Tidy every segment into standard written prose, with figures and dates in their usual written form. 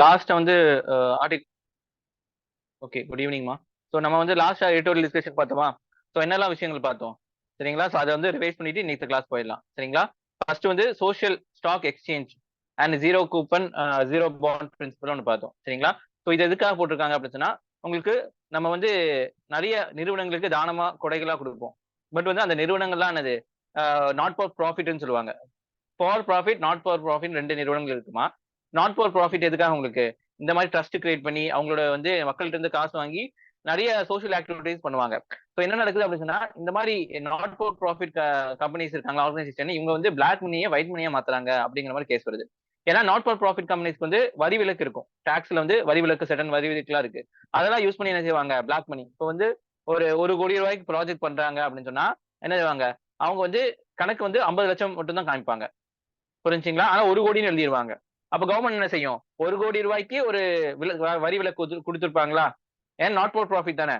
Last வந்து Arctic okay, good ஈவினிங்மா. So நம்ம வந்து லாஸ்ட் எடிட்டோரியல் டிஸ்கஷன் பார்த்தோமா? ஸோ என்னெல்லாம் விஷயங்கள் பார்த்தோம் சரிங்களா? ஸோ அதை வந்து ரிவைஸ் பண்ணிட்டு நெக்ஸ்ட் கிளாஸ் போயிடலாம் சரிங்களா? ஃபர்ஸ்ட் வந்து social stock exchange and zero coupon zero bond principal ஒன்று பார்த்தோம் சரிங்களா? ஸோ இது எதுக்காக போட்டிருக்காங்க அப்படின்னு சொன்னா, உங்களுக்கு நம்ம வந்து நிறைய நிறுவனங்களுக்கு தானமா கொடைகளா கொடுப்போம். பட் வந்து அந்த நிறுவனங்கள்லாம் என்னது, நாட் ஃபார் ப்ராஃபிட்னு சொல்லுவாங்க. For profit, not for profit ரெண்டு நிறுவனங்கள் இருக்குமா? நாட் ஃபார் ப்ராஃபிட் எதுக்காக உங்களுக்கு இந்த மாதிரி ட்ரஸ்ட் கிரியேட் பண்ணி அவங்களோட வந்து மக்கள்கிட்ட இருந்து காசு வாங்கி நிறைய சோஷியல் ஆக்டிவிட்டிஸ் பண்ணுவாங்க. ஸோ என்ன நடக்குது அப்படின்னு சொன்னா, இந்த மாதிரி நாட் ஃபார் ப்ராஃபிட் கம்பெனிஸ் இருக்காங்க, ஆர்கனைசேஷன், இவங்க வந்து பிளாக் மணியை ஒயிட் மணியா மாத்துறாங்க அப்படிங்கிற மாதிரி கேஸ் வருது. ஏன்னா நாட் ஃபார் ப்ராஃபிட் கம்பெனிஸ்க்கு வந்து வரி விலக்கு இருக்கும், டாக்ஸ்ல வந்து வரி விலக்கு, சடன் வரி விலக்குலாம் இருக்கு. அதெல்லாம் யூஸ் பண்ணி என்ன செய்வாங்க, பிளாக் மணி. இப்போ வந்து ஒரு 1 கோடி ரூபாய்க்கு ப்ராஜெக்ட் பண்றாங்க அப்படின்னு சொன்னா என்ன செய்வாங்க, அவங்க வந்து கணக்கு வந்து 50 லட்சம் மட்டும் தான் காமிப்பாங்க, புரிஞ்சுங்களா? ஆனா 1 கோடின்னு எழுதிருவாங்க. அப்ப கவர்மெண்ட் என்ன செய்யும், 1 கோடி ரூபாய்க்கு ஒரு வரி விலக்கு கொடுத்துருப்பாங்களா? ஏன் நாட் ஃபார் ப்ராஃபிட் தானே.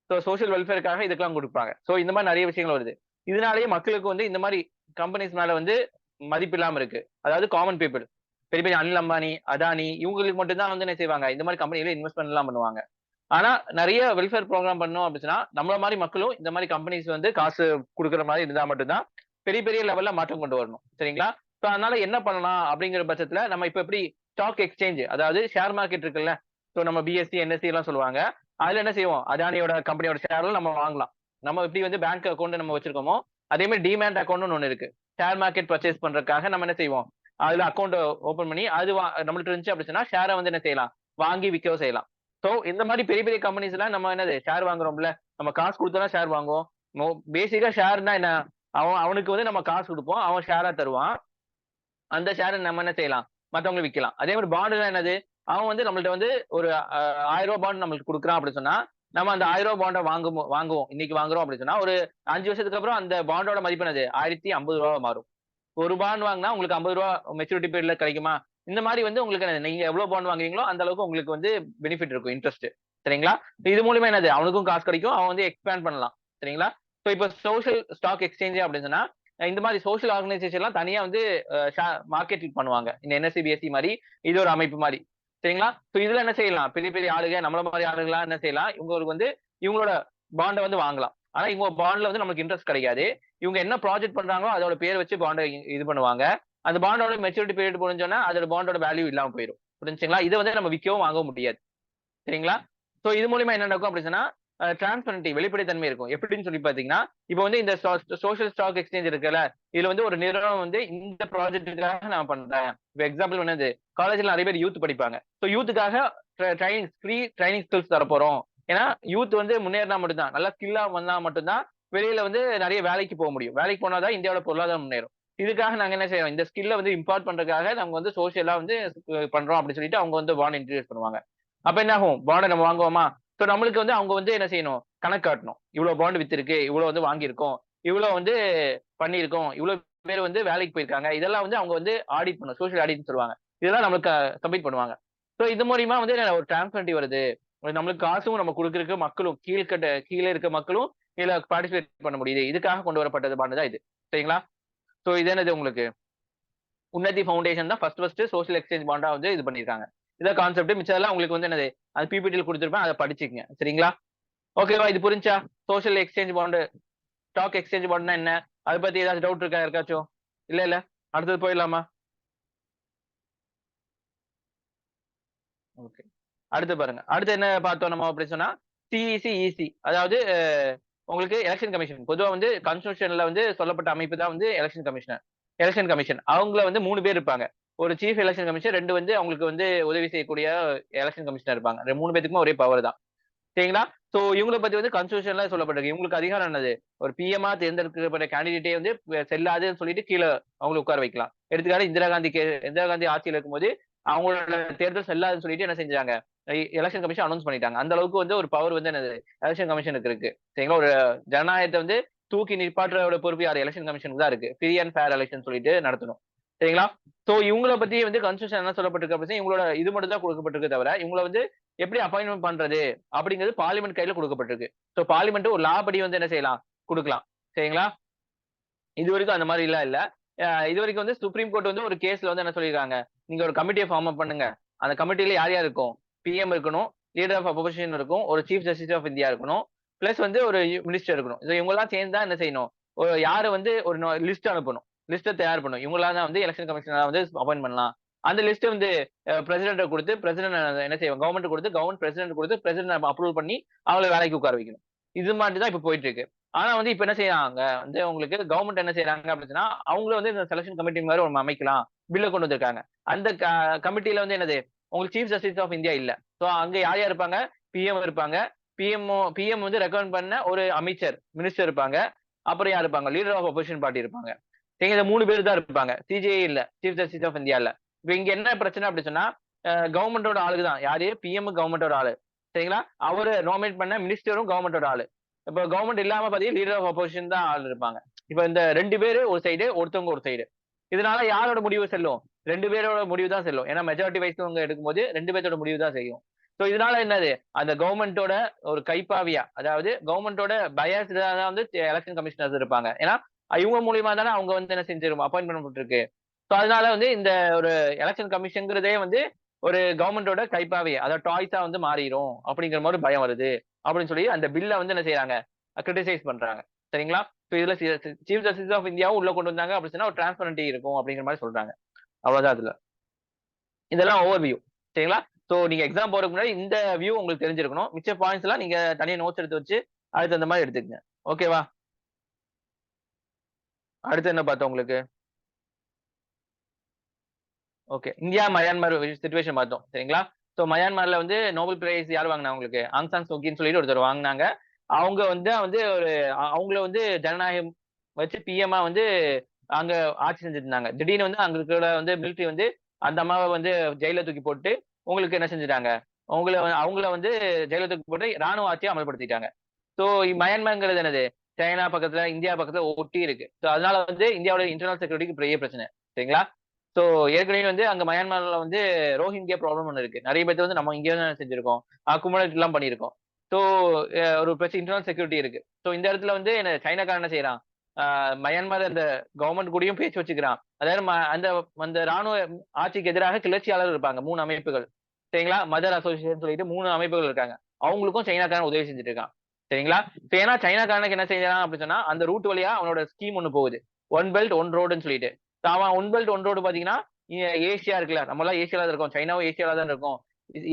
ஸோ சோஷியல் வெல்ஃபேருக்காக இதுக்கெல்லாம் கொடுப்பாங்க. ஸோ இந்த மாதிரி நிறைய விஷயங்கள் வருது. இதனாலேயே மக்களுக்கு வந்து இந்த மாதிரி கம்பெனிஸ் மேல வந்து மதிப்பு இல்லாம இருக்கு. அதாவது காமன் பீப்புள், பெரிய பெரிய அனில் அம்பானி, அதானி, இவங்களுக்கு மட்டும் தான் வந்து என்ன செய்வாங்க, இந்த மாதிரி கம்பெனில இன்வெஸ்ட்மெண்ட் எல்லாம் பண்ணுவாங்க. ஆனா நிறைய வெல்ஃபேர் ப்ரோக்ராம் பண்ணோம் அப்படின்னா, நம்மள மாதிரி மக்களும் இந்த மாதிரி கம்பெனிஸ் வந்து காசு கொடுக்குற மாதிரி இருந்தா மட்டும்தான் பெரிய பெரிய லெவல்ல மாற்றம் கொண்டு வரணும் சரிங்களா? ஸோ அதனால என்ன பண்ணலாம் அப்படிங்கிற பட்சத்துல, நம்ம இப்ப எப்படி ஸ்டாக் எக்ஸ்சேஞ்ச், அதாவது ஷேர் மார்க்கெட் இருக்குல்ல. ஸோ நம்ம பிஎஸ்சி, என்எஸ்சி எல்லாம் சொல்லுவாங்க. அதுல என்ன செய்வோம், அதானியோட கம்பெனியோட ஷேர்ல நம்ம வாங்கலாம். நம்ம எப்படி வந்து பேங்க் அக்கௌண்ட் நம்ம வச்சிருக்கோமோ அதே மாதிரி டிமேட் அக்கௌண்ட் ஒன்று இருக்கு. ஷேர் மார்க்கெட் பர்ச்சேஸ் பண்றதுக்காக நம்ம என்ன செய்வோம், அதுல அக்கௌண்ட் ஓபன் பண்ணி அது நம்மள்ட்ட இருந்துச்சு அப்படின்னா ஷேரை வந்து என்ன செய்யலாம், வாங்கி விற்கவும் செய்யலாம். சோ இந்த மாதிரி பெரிய பெரிய கம்பெனிஸ் எல்லாம் நம்ம என்னது ஷேர் வாங்குறோம்ல, நம்ம காசு கொடுத்தா ஷேர் வாங்குவோம். பேசிக்கா ஷேர்னா என்ன, அவனுக்கு வந்து நம்ம காசு கொடுப்போம், அவன் ஷேரா தருவான். அந்த ஷேரை நம்ம என்ன செய்யலாம், மத்தவங்களுக்கு விற்கலாம். அதே மாதிரி பாண்டுனா என்னது, அவன் வந்து நம்மள்ட்ட வந்து ஒரு 1000 ரூபாய் பாண்ட் நம்மளுக்கு கொடுக்குறான் அப்படின்னு சொன்னா, நம்ம அந்த 1000 ரூபாய் பாண்டை வாங்குவோம். இன்னைக்கு வாங்குறோம் அப்படின்னு சொன்னா, ஒரு 5 வருஷத்துக்கு அப்புறம் அந்த பாண்டோட மதிப்பு என்னது, 1050 ரூபா மாறும். ஒரு பாண்ட் வாங்கினா உங்களுக்கு 50 ரூபா மெச்சூரிட்டி பீரியட்ல கிடைக்குமா? இந்த மாதிரி வந்து உங்களுக்கு என்னது, நீங்க எவ்வளவு பாண்ட் வாங்குறீங்களோ அந்த அளவுக்கு உங்களுக்கு வந்து பெனிஃபிட் இருக்கும், இன்ட்ரெஸ்ட் சரிங்களா? இது மூலியமா என்னது, அவனுக்கும் காசு கிடைக்கும், அவன் வந்து எக்ஸ்பேண்ட் பண்ணலாம் சரிங்களா? சோ இப்ப சோஷியல் ஸ்டாக் எக்ஸ்சேஞ்ச் அப்படின்னு சொன்னா, இந்த மாதிரி சோஷியல் ஆர்கனைசேஷன் எல்லாம் தனியா வந்து மார்க்கெட்டிங் பண்ணுவாங்க. இந்த என்எஸ்சி பிஎஸ்சி மாதிரி இது ஒரு அமைப்பு மாதிரி சரிங்களா? சோ இதுல என்ன செய்யலாம், பெரிய பெரிய ஆளுங்க, நம்மள மாதிரி ஆளுங்களா என்ன செய்யலாம், இவங்களுக்கு வந்து இவங்களோட பாண்டை வந்து வாங்கலாம். ஆனா இவங்க பாண்ட்ல வந்து நமக்கு இன்ட்ரெஸ்ட் கிடைக்காது. இவங்க என்ன ப்ராஜெக்ட் பண்றாங்களோ அதோட பேர் வச்சு பாண்டை இது பண்ணுவாங்க. அந்த பாண்டோட மெச்சூரிட்டி பீரியட் முடிஞ்சோன்னா அதோட பாண்டோட வேல்யூ இல்லாம போயிடும், புரிஞ்சுங்களா? இதை வந்து நம்ம விற்கவும் வாங்க முடியாது சரிங்களா? சோ இது மூலியமா என்ன நடக்கும் அப்படின்னு சொன்னா, டிரான்ஸ்பரன்டி, வெளிப்படைத்தன்மை இருக்கும். எப்படின்னு சொல்லி பாத்தீங்கன்னா, இப்போ வந்து இந்த சோஷியல் ஸ்டாக் எக்ஸ்சேஞ்ச் இருக்குல்ல, இதுல வந்து ஒரு நிறுவனம் வந்து இந்த ப்ராஜெக்ட்டுக்காக நான் பண்றேன். இப்போ எக்ஸாம்பிள் என்னது, காலேஜ்ல நிறைய பேர் யூத் படிப்பாங்க. ஸோ யூத்துக்காக ட்ரைனிங், ஃப்ரீ ட்ரைனிங் ஸ்கில்ஸ் தரப்போறோம். ஏன்னா யூத் வந்து முன்னேறினா மட்டும்தான், நல்லா ஸ்கில்லா வந்தா மட்டும்தான் வெளியில வந்து நிறைய வேலைக்கு போக முடியும். வேலைக்கு போனாதான் இந்தியாவோட பொருளாதாரம் முன்னேறும். இதுக்காக நாங்க என்ன செய்வோம், இந்த ஸ்கில்ல வந்து இம்பார்ட் பண்றதுக்காக நாங்க வந்து சோஷியலா வந்து பண்றோம் அப்படின்னு சொல்லிட்டு அவங்க வந்து பாண்ட் இன்ட்ரடியூஸ் பண்ணுவாங்க. அப்ப என்ன ஆகும், பாண்டை நம்ம வாங்குவோமா? சோ நம்மளுக்கு வந்து அவங்க வந்து என்ன செய்யணும், கணக்கு காட்டணும். இவ்வளவு பாண்ட் வித்திருக்கு, இவ்வளவு வந்து வாங்கியிருக்கோம், இவ்வளவு வந்து பண்ணியிருக்கோம், இவ்வளவு பேர் வந்து வேலைக்கு போயிருக்காங்க. இதெல்லாம் வந்து அவங்க வந்து ஆடிட் பண்ணும், சோஷியல் ஆடிட்னு சொல்லுவாங்க. இதெல்லாம் நம்மளுக்கு சப்மிட் பண்ணுவாங்க. சோ இது மூலியமா வந்து ஒரு டிரான்ஸ்பரன்சி வருது. நம்மளுக்கு காசும் நம்ம கொடுக்கறதுக்கு மக்களும், கீழே இருக்க மக்களும் இதுல பார்ட்டிசிபேட் பண்ண முடியுது. இதுக்காக கொண்டு வரப்பட்டது பாண்டு தான் இது சரிங்களா? சோ இது என்னது, உங்களுக்கு உன்னதி ஃபவுண்டேஷன் தான் ஃபர்ஸ்ட் சோஷியல் எக்ஸ்சேஞ்ச் பாண்டா வந்து இது பண்ணிருக்காங்க. இதான் கான்செப்ட். மிச்சதெல்லாம் உங்களுக்கு வந்து என்னது, அது பிபிடியில் கொடுத்துருப்பேன், அதை படிச்சுக்கங்க சரிங்களா? ஓகேவா, இது புரிஞ்சா? Social exchange bond, stock exchange பாண்டுனா என்ன, அதை பத்தி ஏதாச்சும் டவுட் இருக்கா யாருக்காச்சும்? இல்ல இல்ல, அடுத்தது போயிடலாமா? ஓகே, அடுத்து பாருங்க. அடுத்து என்ன பார்த்தோம் நம்ம அப்படி சொன்னா, சிஇசி, இசி, அதாவது உங்களுக்கு எலெக்ஷன் கமிஷன். பொதுவா வந்து கான்ஸ்டிடியூஷன்ல வந்து சொல்லப்பட்ட அமைப்பு தான் வந்து எலெக்ஷன் கமிஷனர். எலெக்ஷன் கமிஷன் அவங்கள வந்து 3 பேர் இருப்பாங்க. ஒரு சீஃப் எலெக்ஷன் கமிஷனர், 2 வந்து அவங்களுக்கு வந்து உதவி செய்யக்கூடிய எலெக்ஷன் கமிஷனர் இருப்பாங்க. 3 பேத்துக்குமே ஒரே பவர் தான் சரிங்களா? சோ இவங்கள பத்தி வந்து கான்ஸ்டிடியூஷன்ல சொல்லப்பட்டிருக்கு. இவங்களுக்கு அதிகாரம் என்னது, ஒரு பிஎம்ஆ தேர்ந்தெடுக்கப்பட்ட கேண்டிடேட்டே வந்து செல்லாதுன்னு சொல்லிட்டு கீழே அவங்களை உட்கார வைக்கலாம். எடுத்துக்காட்டு இந்திரா காந்தி ஆட்சியில் இருக்கும்போது அவங்களோட தேர்தல் செல்லாதுன்னு சொல்லிட்டு என்ன செஞ்சாங்க, எலெக்ஷன் கமிஷன் அனௌன்ஸ் பண்ணிட்டாங்க. அந்த அளவுக்கு வந்து ஒரு பவர் வந்து என்னது, எலெக்ஷன் கமிஷனுக்கு இருக்கு சரிங்களா? ஒரு ஜனநாயகத்தை வந்து தூக்கி நிப்பாட்டுற பொறுப்பு யார், எலெக்ஷன் கமிஷனுக்கு தான் இருக்கு. ஃப்ரீ அண்ட் ஃபேர் எலெக்ஷன் சொல்லிட்டு நடத்தணும் சரிங்களா? சோ இவங்கள பத்தி வந்து கான்ஸ்டிடியூஷன் என்ன சொல்லப்பட்டிருக்கு அப்படின்னா, இவங்களோட இது மட்டும் தான் கொடுக்கப்பட்டிருக்கு தவிர, இவங்கள வந்து எப்படி அப்பாயின்மெண்ட் பண்றது அப்படிங்கிறது பார்லிமெண்ட் கையில கொடுக்கப்பட்டிருக்கு. சோ பார்லிமெண்ட் ஒரு லா படி வந்து என்ன செய்யலாம், கொடுக்கலாம் சரிங்களா? இது வரைக்கும் அந்த மாதிரி எல்லாம் இல்ல. இது வரைக்கும் வந்து சுப்ரீம் கோர்ட் வந்து ஒரு கேஸ்ல வந்து என்ன சொல்லிருக்காங்க, நீங்க ஒரு கமிட்டியை ஃபார்ம் அப் பண்ணுங்க, அந்த கமிட்டில யார் யார் இருக்கும்? பிஎம் இருக்கணும், லீடர் ஆஃப் அப்போசிஷன் இருக்கும், ஒரு சீஃப் ஜஸ்டிஸ் ஆஃப் இந்தியா இருக்கணும், பிளஸ் வந்து ஒரு மினிஸ்டர் இருக்கணும். இவங்க எல்லாம் சேர்ந்து தான் என்ன செய்யணும்? ஒரு யாரை வந்து ஒரு லிஸ்ட் அனுப்பணும், லிஸ்ட்டை தயார் பண்ணணும். இவங்களாம் தான் வந்து எலெக்ஷன் கமிஷனரா வந்து அப்பாயிண்ட் பண்ணலாம். அந்த லிஸ்ட் வந்து பிரசிடென்ட் கொடுத்து பிரசிடென்ட் என்ன செய்வோம்? கவர்மெண்ட் கொடுத்து கவர்மெண்ட் பிரசிடென்ட் கொடுத்து பிரசிடென்ட் அப்ரூவல் பண்ணி அவங்களை வேலைக்கு உட்கார வைக்கணும். இது மாதிரி தான் இப்ப போயிட்டு இருக்கு. ஆனா வந்து இப்ப என்ன செய்யறாங்க வந்து உங்களுக்கு கவர்மெண்ட் என்ன செய்யறாங்க அப்படின்னா அவங்களும் வந்து இந்த செலக்ஷன் கமிட்டி மாதிரி ஒன்று அமைக்கலாம் பில்ல கொண்டு வந்திருக்காங்க. அந்த கமிட்டியில வந்து என்னது உங்களுக்கு சீஃப் ஜஸ்டிஸ் ஆஃப் இந்தியா இல்ல. சோ அங்க யார் யார் இருப்பாங்க? பிஎம் இருப்பாங்க. பிஎம் வந்து ரெக்கமெண்ட் பண்ண ஒரு அமைச்சர் மினிஸ்டர் இருப்பாங்க. அப்புறம் யார் இருப்பாங்க? லீடர் ஆஃப் அப்போசிஷன் பார்ட்டி இருப்பாங்க. சரிங்க, இந்த 3 பேர் தான் இருப்பாங்க. சிஜே இல்ல, சீஃப் ஜஸ்டிஸ் ஆஃப் இந்தியா இல்ல. இப்ப இங்க என்ன பிரச்சனை அப்படி சொன்னா கவர்மெண்டோட ஆளுக்கு தான் யாரு? பிஎம் கவர்மெண்டோட ஆளு. சரிங்களா? அவரு நாமினேட் பண்ண மினிஸ்டரும் கவர்மெண்டோட ஆளு. இப்ப கவர்மெண்ட் இல்லாம பாத்தீங்கன்னா லீடர் ஆஃப் அப்போசிஷன் தான் ஆள் இருப்பாங்க. இப்ப இந்த 2 பேரு ஒரு சைடு, ஒருத்தவங்க ஒரு சைடு. இதனால யாரோட முடிவு செல்லும்? 2 பேரோட முடிவு தான் செல்லும். ஏன்னா மெஜாரிட்டி வைஸ் அவங்க எடுக்கும்போது 2 பேரோட முடிவு தான் செய்யும். சோ இதனால என்னது? அந்த கவர்மெண்டோட ஒரு கைப்பாவியா, அதாவது கவர்மெண்டோட பயஸ் தான் வந்து எலெக்ஷன் கமிஷனர்ஸ் இருப்பாங்க. ஏன்னா இவங்க மூலியமா தானே அவங்க வந்து என்ன செஞ்சிருக்கும்? அப்பாயிண்ட் பண்ணப்பட்டிருக்கு. சோ அதனால வந்து இந்த ஒரு எலெக்ஷன் கமிஷன்ங்கிறதே வந்து ஒரு கவர்மெண்டோட கைப்பாவை, அதாவது டாய்ஸா வந்து மாறிடும் அப்படிங்கிற மாதிரி பயம் வருது அப்படின்னு சொல்லி அந்த பில்ல வந்து என்ன செய்யறாங்க? கிரிட்டிசைஸ் பண்றாங்க. சரிங்களா? இதுல சீஃப் ஜஸ்டிஸ் ஆஃப் இந்தியாவும் உள்ள கொண்டு வந்தாங்க அப்படின்னு சொன்னா ஒரு டிரான்ஸ்பரன்டி இருக்கும் அப்படிங்கிற மாதிரி சொல்றாங்க. அவ்வளவுதான் அதுல. இதெல்லாம் ஓவர் வியூ. சரிங்களா? சோ நீங்க எக்ஸாம் போறதுக்கு முன்னாடி இந்த வியூ உங்களுக்கு தெரிஞ்சிருக்கணும். மிச்ச பாயிண்ட்ஸ் எல்லாம் நீங்க தனியா நோட்ஸ் எடுத்து வச்சு அதுக்கு தகுந்த மாதிரி எடுத்துக்கங்க. ஓகேவா? அடுத்து என்ன பார்த்தோம் உங்களுக்கு? ஓகே. இந்தியா மயான்மர் சிச்சுவேஷன் பார்த்தோம். சரிங்களா? சோ மயான்மர்ல வந்து நோபல் பிரைஸ் யார் வாங்குனா உங்களுக்கு? ஆங் சான் சூகின்னு சொல்லிட்டு ஒருத்தர் வாங்குனாங்க. அவங்க வந்து வந்து ஒரு அவங்கள வந்து ஜனநாயகம் வச்சு பிஎம்மா வந்து அங்க ஆட்சி செஞ்சுட்டு இருந்தாங்க. திடீர்னு வந்து அங்க இருக்கிற வந்து மிலிட்டரி வந்து அந்த அம்மாவ வந்து ஜெயில்ல தூக்கி போட்டு உங்களுக்கு என்ன செஞ்சுட்டாங்க? அவங்கள வந்து ஜெயில்ல தூக்கி போட்டு ராணுவ ஆட்சியை அமல்படுத்திட்டாங்க. சோ மயான்மர்ங்கிறது என்னது? சைனா பக்கத்துல, இந்தியா பக்கத்துல ஒட்டி இருக்கு. சோ அதனால வந்து இந்தியாவோட இன்டர்னல் செக்யூரிட்டிக்கு பெரிய பிரச்சனை. சரிங்களா? சோ ஏற்கனவே வந்து அங்க மயான்மர்ல வந்து ரோஹிங்கியா ப்ராப்ளம் ஒண்ணு இருக்கு. நிறைய பேர் வந்து நம்ம இங்கே தான் செஞ்சிருக்கோம். அக்குமுலேட் எல்லாம் பண்ணியிருக்கோம். சோ ஒரு பிரச்சனை இன்டர்னல் செக்யூரிட்டி இருக்கு. சோ இந்த இடத்துல வந்து என்ன சைனாக்காரன் என்ன செய்யறான்? மயான்மர் அந்த கவர்மெண்ட் கூடயும் பேச்சு வச்சுக்கிறான். அதாவது அந்த அந்த ராணுவ ஆட்சிக்கு எதிராக கிளர்ச்சியாளர் இருப்பாங்க 3 அமைப்புகள். சரிங்களா? மதர் அசோசியேஷன் சொல்லிட்டு 3 அமைப்புகள் இருக்காங்க. அவங்களுக்கும் சைனாக்காரன் உதவி செஞ்சுட்டு இருக்கான். சரிங்களா? இப்ப ஏன்னா சைனாக்காரனுக்கு என்ன செய்யறான் அப்படின்னு சொன்னா அந்த ரூட் வழியா அவனோட ஸ்கீம் ஒண்ணு போகுது. ஒன் பெல்ட் ஒன் ரோடுன்னு சொல்லிட்டு. அவன் ஒன் பெல்ட் ஒன் ரோடு பாத்தீங்கன்னா ஏசியா இருக்குல்ல, நம்ம எல்லாம் ஏசியால தான் இருக்கோம், சைனாவும் ஏசியால தான் இருக்கும்.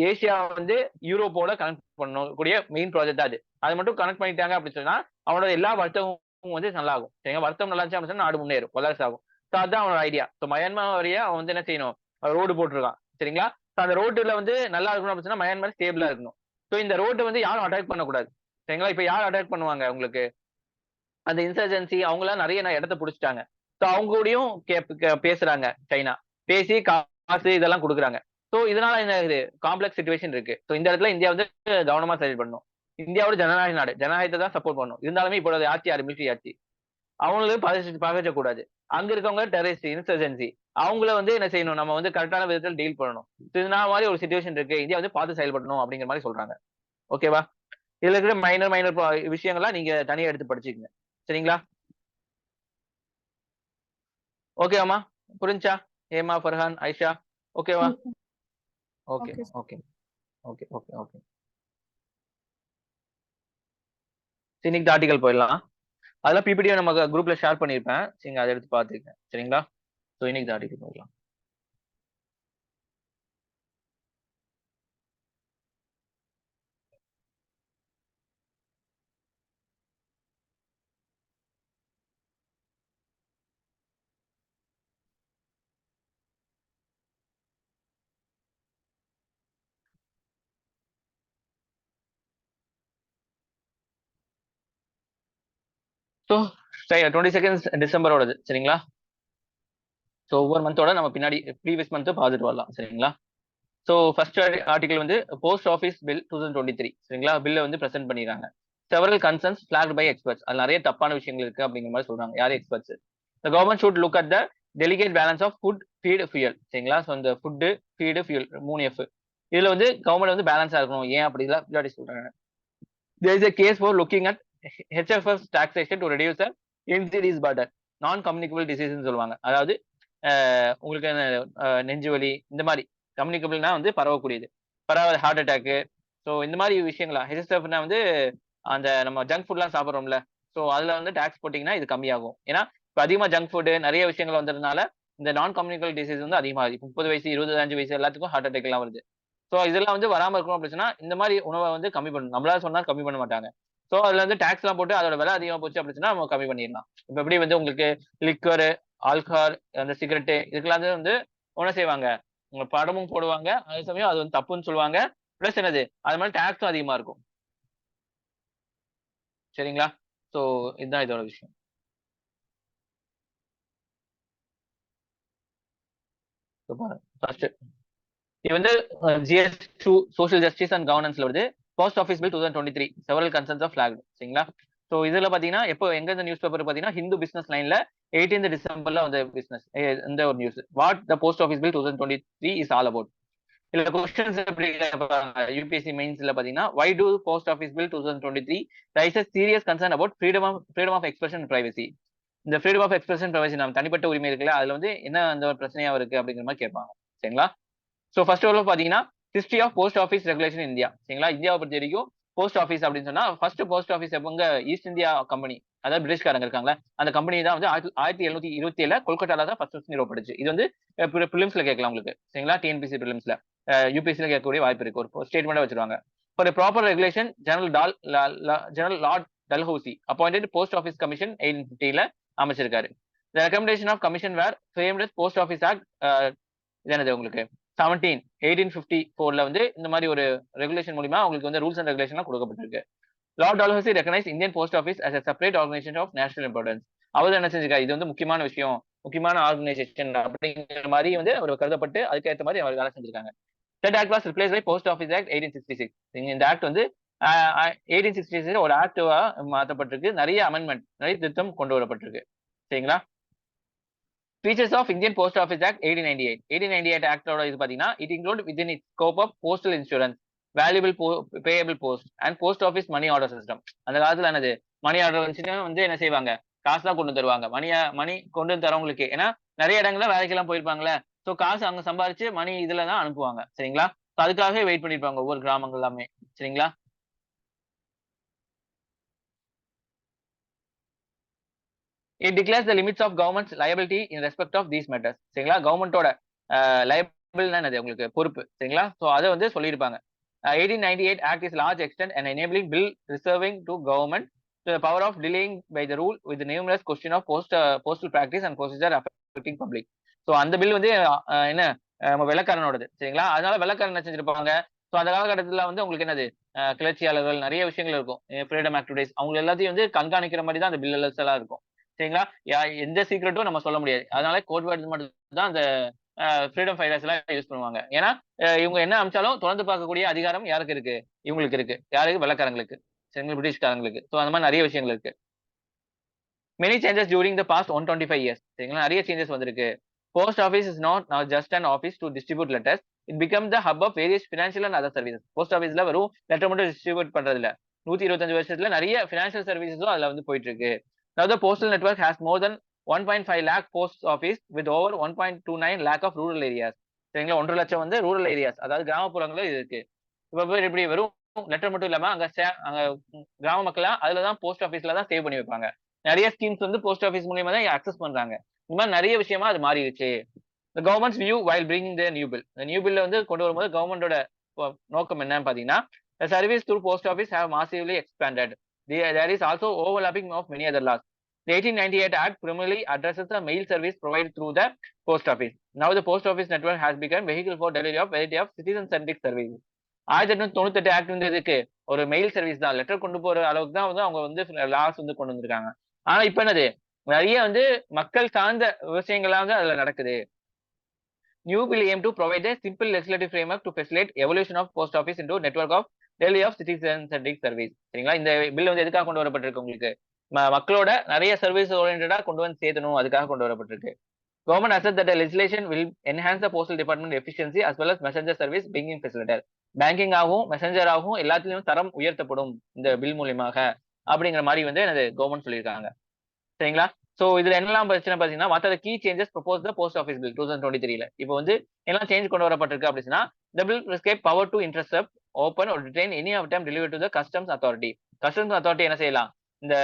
ஏசியா வந்து யூரோப்போட கனெக்ட் பண்ணக்கூடிய மெயின் ப்ராஜெக்ட் அது. அதை மட்டும் கனெக்ட் பண்ணிட்டாங்க அப்படின்னு சொன்னா அவனோட எல்லா வர்த்தகமும் வந்து நல்லா ஆகும். சரிங்க, வர்த்தகம் நல்லா இருந்துச்சு அப்படின்னு சொன்னா நாடு முன்னேறும், வளர்ச்சி ஆகும். ஸோ அதுதான் அவனோட ஐடியா. ஸோ மயன்மார் வழியா அவன் வந்து என்ன செய்யணும்? ரோடு போட்டிருக்கான். சரிங்களா? ஸோ அந்த ரோட்டுல வந்து நல்லா இருக்கணும் அப்படின்னு சொன்னா மயன்மார் ஸ்டேபிளா இருக்கணும். ஸோ இந்த ரோட்டை வந்து யாரும் அட்டாக் பண்ணக்கூடாது. சரிங்களா? இப்ப யார் அட்டாக் பண்ணுவாங்க உங்களுக்கு? அந்த இன்சர்ஜென்சி அவங்களாம் நிறைய இடத்த புடிச்சிட்டாங்க. சோ அவங்க கூடயும் பேசுறாங்க சைனா. பேசி காசு இதெல்லாம் குடுக்குறாங்க. சோ இதனால என்ன ஆகுது? காம்ப்ளெக்ஸ் சிச்சுவேஷன் இருக்கு. சோ இந்த இடத்துல இந்தியா வந்து கவனமா செயல்படணும். இந்தியாவோட ஜனநாயக நாடு. ஜனநாயகத்தை தான் சப்போர்ட் பண்ணணும். இருந்தாலுமே இப்போ ஆட்சி யாரு? மிலிட்டரி ஆட்சி. அவங்களும் பகைச்ச கூடாது. அங்க இருக்கவங்க டெரரிஸ்ட், இன்சர்ஜென்சி. அவங்கள வந்து என்ன செய்யணும்? நம்ம வந்து கரெக்டான விதத்தில் டீல் பண்ணணும். இதனால மாதிரி ஒரு சிச்சுவேஷன் இருக்கு. இந்தியா வந்து பார்த்து செயல்படணும் அப்படிங்கிற மாதிரி சொல்றாங்க. ஓகேவா? இதுல இருக்கிற மைனர் மைனர் விஷயங்கள்லாம் நீங்க தனியா எடுத்து படிச்சுக்கங்க. சரிங்களா? ஓகேவாமா? புரிஞ்சா? ஹேமா, ஃபர்ஹான், ஆயிஷா ஓகேவா? Okay okay. Okay okay okay okay. இன்னைக்கு ஆர்டிகல் போயிடலாம். அதெல்லாம் பிபிடியை நம்ம குரூப்ல ஷேர் பண்ணிருப்பேன். சரிங்க, அதை எடுத்து பாத்துக்கங்க. சரிங்களா? ஸோ இன்னைக்கு ஆர்டிகல் போயிடலாம். ஸோ 22 டிசம்பரோடது. சரிங்களா? ஸோ ஒவ்வொரு மந்தோட நம்ம பின்னாடி ப்ரீவியஸ் மந்த் பார்த்துட்டு வரலாம். சரிங்களா? ஸோ ஃபர்ஸ்ட் ஆர்டிகல் வந்து போஸ்ட் ஆஃபீஸ் பில் 2023. சரிங்களா? பில்ல வந்து பிரசென்ட் பண்ணிடுறாங்க. Several concerns flagged by experts. அது நிறைய தப்பான விஷயங்கள் இருக்கு அப்படிங்கிற மாதிரி சொல்றாங்க. யாரு experts? The government should look at the delicate balance of food, feed, fuel. சரிங்களா? ஸோ இந்த ஃபுட்டு, ஃபீடு, ஃபியூல் 3 எஃப். இதுல வந்து கவர்மெண்ட் வந்து பேலன்ஸா இருக்கணும். ஏன் அப்படிலாம் பின்னாடி சொல்றாங்க. There is a case for looking at HFS taxation to reduce the NCDs burden. Non communicable டிசீஸ்ன்னு சொல்லுவாங்க. அதாவது உங்களுக்கு நெஞ்சு வலி இந்த மாதிரி கம்யூனிகபிள்னா வந்து பரவக்கூடியது. ஹார்ட் அட்டாக்கு, ஸோ இந்த மாதிரி விஷயங்களா ஹெச்எஸ்எஃப்னா வந்து அந்த நம்ம ஜங்க் ஃபுட்லாம் சாப்பிட்றோம்ல, ஸோ அதுல வந்து டாக்ஸ் போட்டீங்கன்னா இது கம்மியாகும். ஏன்னா இப்போ அதிகமா ஜங்க் ஃபுட் நிறைய விஷயங்கள் வந்ததுனால இந்த நான் கம்யூனிகபிள் டிசீஸ் வந்து அதிகமாகுது. 30 வயசு 25 வயசு எல்லாத்துக்கும் ஹார்ட் அட்டாக் எல்லாம் வருது. ஸோ இதெல்லாம் வந்து வராம இருக்கணும் அப்படின்னா இந்த மாதிரி உணவை வந்து கம்மி பண்ணணும். நம்மளா சொன்னா கம்மி பண்ண மாட்டாங்க. ஸோ அதுல வந்து டாக்ஸ் எல்லாம் போட்டு அதோட விலை அதிகமா போச்சு அப்படின்னா நம்ம கம்மி பண்ணிடலாம். இப்ப எப்படி வந்து உங்களுக்கு லிக்வர், ஆல்கஹால், அந்த சிகரெட்டு இதுக்கெல்லாம் வந்து என்ன செய்வாங்க, உங்க படமும் போடுவாங்க. அதே சமயம் அது வந்து தப்புன்னு சொல்லுவாங்க. பிளஸ் என்னது அது மாதிரி டாக்ஸும் அதிகமா இருக்கும். சரிங்களா? ஸோ இதுதான் இதோட விஷயம். ஃபர்ஸ்ட் இது வந்து GS2 சோஷியல் ஜஸ்டிஸ் அண்ட் கவர்னன்ஸ்ல வருது. Post office bill 2023 several concerns of flag. சரிங்களா? ஸோ இதுல பாத்தீங்கன்னா எப்போ எங்க இந்த நியூஸ் பேப்பர் பாத்தீங்கன்னா ஹிந்து பிசினஸ் லைன்ல 18th டிசம்பர்ல வந்த பிசினஸ் இந்த ஒரு news. What the post office bill 2023 is all about. இல்ல கொஸ்டின்ஸ் எப்படி கேட்பாங்க யூபிஎஸ்சி மெயின்ஸ்ல பாத்தீங்கன்னா why do post office bill 2023 raises serious concern about freedom of expression privacy. இந்த ஃப்ரீடம் ஆஃப் எக்ஸ்பிரஷன் பிரைவசி நம்ம தனிப்பட்ட உரிமை இருக்குல்ல அதுல வந்து என்ன அந்த ஒரு பிரச்சனையா இருக்கு அப்படிங்கிற மாதிரி கேட்பாங்க. சரிங்களா? ஸோ ஃபர்ஸ்ட் ஆஃப் பாத்தீங்கன்னா history of post office regulation India. சரிங்களா? இந்தியாவை பொறுத்த வரைக்கும் போஸ்ட் ஆஃபீஸ் அப்படின்னு சொன்னா ஃபர்ஸ்ட் போஸ்ட் ஆஃபீஸ் எப்பங்க ஈஸ்ட் இந்தியா கம்பெனி, அதாவது பிரிட்டிஷ்காரங்க இருக்காங்களா அந்த கம்பெனி தான் வந்து 1727 கொல்கட்டால தான் ஃபர்ஸ்ட் நிறுவப்பட்டுச்சு. இது வந்து பிலிம்ஸ்ல கேட்கலாம் உங்களுக்கு. சரிங்களா? டிஎன்பிசி பிலிம்ஸ்ல யூபிஎஸ்சில கேட்கக்கூடிய வாய்ப்பு இருக்கு. ஒரு ஸ்டேட்மெண்டா வச்சிருவாங்க. For proper regulation general Lord Dalhousie appointed post office commission 1850 அமைச்சிருக்காரு. The recommendation of commission were framed as post office act இது என்னது உங்களுக்கு 1854 வந்து இந்த மாதிரி ஒரு ரெகுலேஷன் மூலமா உங்களுக்கு வந்து ரூல்ஸ் அண்ட் ரெகுலேஷன் கொடுக்கப்பட்டிருக்கு. Lord Dalhousie recognise Indian post office as a separate organization of national importance. அவர் என்ன செஞ்சிருக்காரு, இது வந்து முக்கியமான விஷயம், முக்கியமான ஆர்கனைசேஷன் அப்படிங்கிற மாதிரி வந்து அவர் கருதப்பட்டு அதுக்கேற்ற மாதிரி அவர் வேலை செஞ்சிருக்காங்க. Said act was replaced by Post Office Act 1866. இந்த ஆக்ட் வந்து 1866 ஒரு ஆக்டிவா மாற்றப்பட்டிருக்கு. நிறைய அமெண்ட்மெண்ட், நிறைய திருத்தம் கொண்டு வரப்பட்டிருக்கு. சரிங்களா? Features of Indian Post Office Act 1898. 1898 ஆக்டோட இது பாத்தீங்கன்னா it include within its scope of postal insurance, valuable payable post and post office money order system. அந்த காலத்துல என்னது மணி ஆர்டர் வந்துச்சுன்னா வந்து என்ன செய்வாங்க, காசு தான் கொண்டு தருவாங்க. மணி கொண்டு தரவங்களுக்கு, ஏன்னா நிறைய இடங்கள்ல வேலைக்கெல்லாம் போயிருப்பாங்களே, ஸோ காசு அங்க சம்பாரிச்சு மணி இதுல தான் அனுப்புவாங்க. சரிங்களா? அதுக்காகவே வெயிட் பண்ணிருப்பாங்க ஒவ்வொரு கிராமங்கள் எல்லாமே. சரிங்களா? It declares the limits of government's liability in respect of these matters. சரிங்களா? கவர்மெண்டோட லைபிள்னா என்னது உங்களுக்கு பொறுப்பு. சரிங்களா? ஸோ அதை வந்து சொல்லியிருப்பாங்க. 1898 Act is large extent and enabling bill reserving to government the power of delaying by the rule with the numerous question of postal practice and procedure affecting public. So அந்த பில் வந்து என்ன நம்ம வெள்ளக்காரனோடது. சரிங்களா? அதனால வெள்ளக்காரன் என்ன செஞ்சிருப்பாங்க, ஸோ அந்த காலகட்டத்தில் வந்து உங்களுக்கு என்னது கிளர்ச்சியாளர்கள் நிறைய விஷயங்கள் இருக்கும், ஃப்ரீடம் ஆக்டிவிட்டிஸ், அவங்க எல்லாத்தையும் வந்து கண்காணிக்கிற மாதிரி தான் அந்த பில் எல்லாம் இருக்கும். சரிங்களா? எந்த சீக்ரெட்டும் நம்ம சொல்ல முடியாது. அதனால கோட் வேர்ட்ஸ் மட்டும் தான் அந்த ஃப்ரீடம் ஃபைட்டர்ஸ் எல்லாம் யூஸ் பண்ணுவாங்க. ஏன்னா இவங்க என்ன அமிச்சாலும் தொடர்ந்து பார்க்கக்கூடிய அதிகாரம் யாருக்கு இருக்கு, இவங்களுக்கு இருக்கு. யாருக்கு, வெள்ளக்காரங்களுக்கு. சரிங்களா? பிரிட்டிஷ்காரங்களுக்கு. ஸோ அந்த மாதிரி நிறைய விஷயங்கள் இருக்கு. Many changes during the past 125 years. சரிங்களா? நிறைய சேஞ்சஸ் வந்திருக்கு. Post office is not just an office to distribute letters, it become the hub of various financial and other services. போஸ்ட் ஆஃபீஸ்ல வெறும் லெட்டர் மட்டும் டிஸ்ட்ரிபியூட் பண்றது இல்ல, 125 வருஷத்துல நிறைய ஃபினான்ஷியல் சர்வீசஸும் அதுல வந்து போயிட்டு இருக்கு. Now the postal network has more than 1.5 lakh post office with over 1.29 lakh of rural areas. சரிங்களா? 1.5 லட்சம் வந்து ரூரல் ஏரியாஸ், அதாவது கிராமப்புறங்களும் இது இருக்கு. இப்ப பேர் இப்படி வெறும் லெட்டர் மட்டும் இல்லாம அங்க கிராம மக்களா அதுலதான் போஸ்ட் ஆஃபீஸ்ல தான் சேவ் பண்ணி வைப்பாங்க. நிறைய ஸ்கீம்ஸ் வந்து போஸ்ட் ஆஃபீஸ் மூலியமா தான் அக்சஸ் பண்றாங்க. இந்த மாதிரி நிறைய விஷயமா அது மாறிடுச்சு. The government's view while bringing the new bill. The new bill வந்து கொண்டு வரும்போது கவர்மெண்டோட நோக்கம் என்னன்னு பாத்தீங்கன்னா, the service through post office have massively expanded. There is also overlapping of many other laws. The 1898 Act primarily addresses the mail service provided through the post office. Now the post office network has become vehicle for delivery of variety of citizen-centric services. 1898 act வந்து இதுக்கு ஒரு mail service தான், letter கொண்டு போற அளவுக்கு தான் வந்து அவங்க வந்து லாஸ் வந்து கொண்டு வந்திருக்காங்க. ஆனா இப்ப என்னது நிறைய வந்து மக்கள் சார்ந்த விஷயங்கள்லாம் வந்து அதுல நடக்குது. New bill aim to provide a simple legislative framework to facilitate evolution of post office into a network of delivery of citizen-centric service. சரிங்களா? இந்த பில் வந்து எதுக்காக கொண்டு வரப்பட்டிருக்கு, உங்களுக்கு மக்களோட நிறைய சர்வீஸ் ஓரியன்டா கொண்டு வந்து சேர்த்தணும், அதுக்காக கொண்டு வரப்பட்டிருக்கு. Government asserts that the legislation will enhance the postal department efficiency as well as messenger service being facilitated. Banking ஆகும், மெசஞ்சர் ஆகும், எல்லாத்துலயும் தரம் உயர்த்தப்படும் இந்த பில் மூலியமாக அப்படிங்கிற மாதிரி வந்து எனது கவர்மெண்ட் சொல்லியிருக்காங்க. சரிங்களா? சோ இதுல என்னெல்லாம் பிரச்சனை பாத்தீங்கன்னா, what are the key changes proposed the post office bill 2023ல. இப்போ வந்து எல்லாம் சேஞ்ச் கொண்டு வரப்பட்டிருக்கு அப்படின்னா, the bill prescribe power to intercept, open or detain any of them delivered to the customs authority. Customs authority என்ன செய்யலாம்? இந்த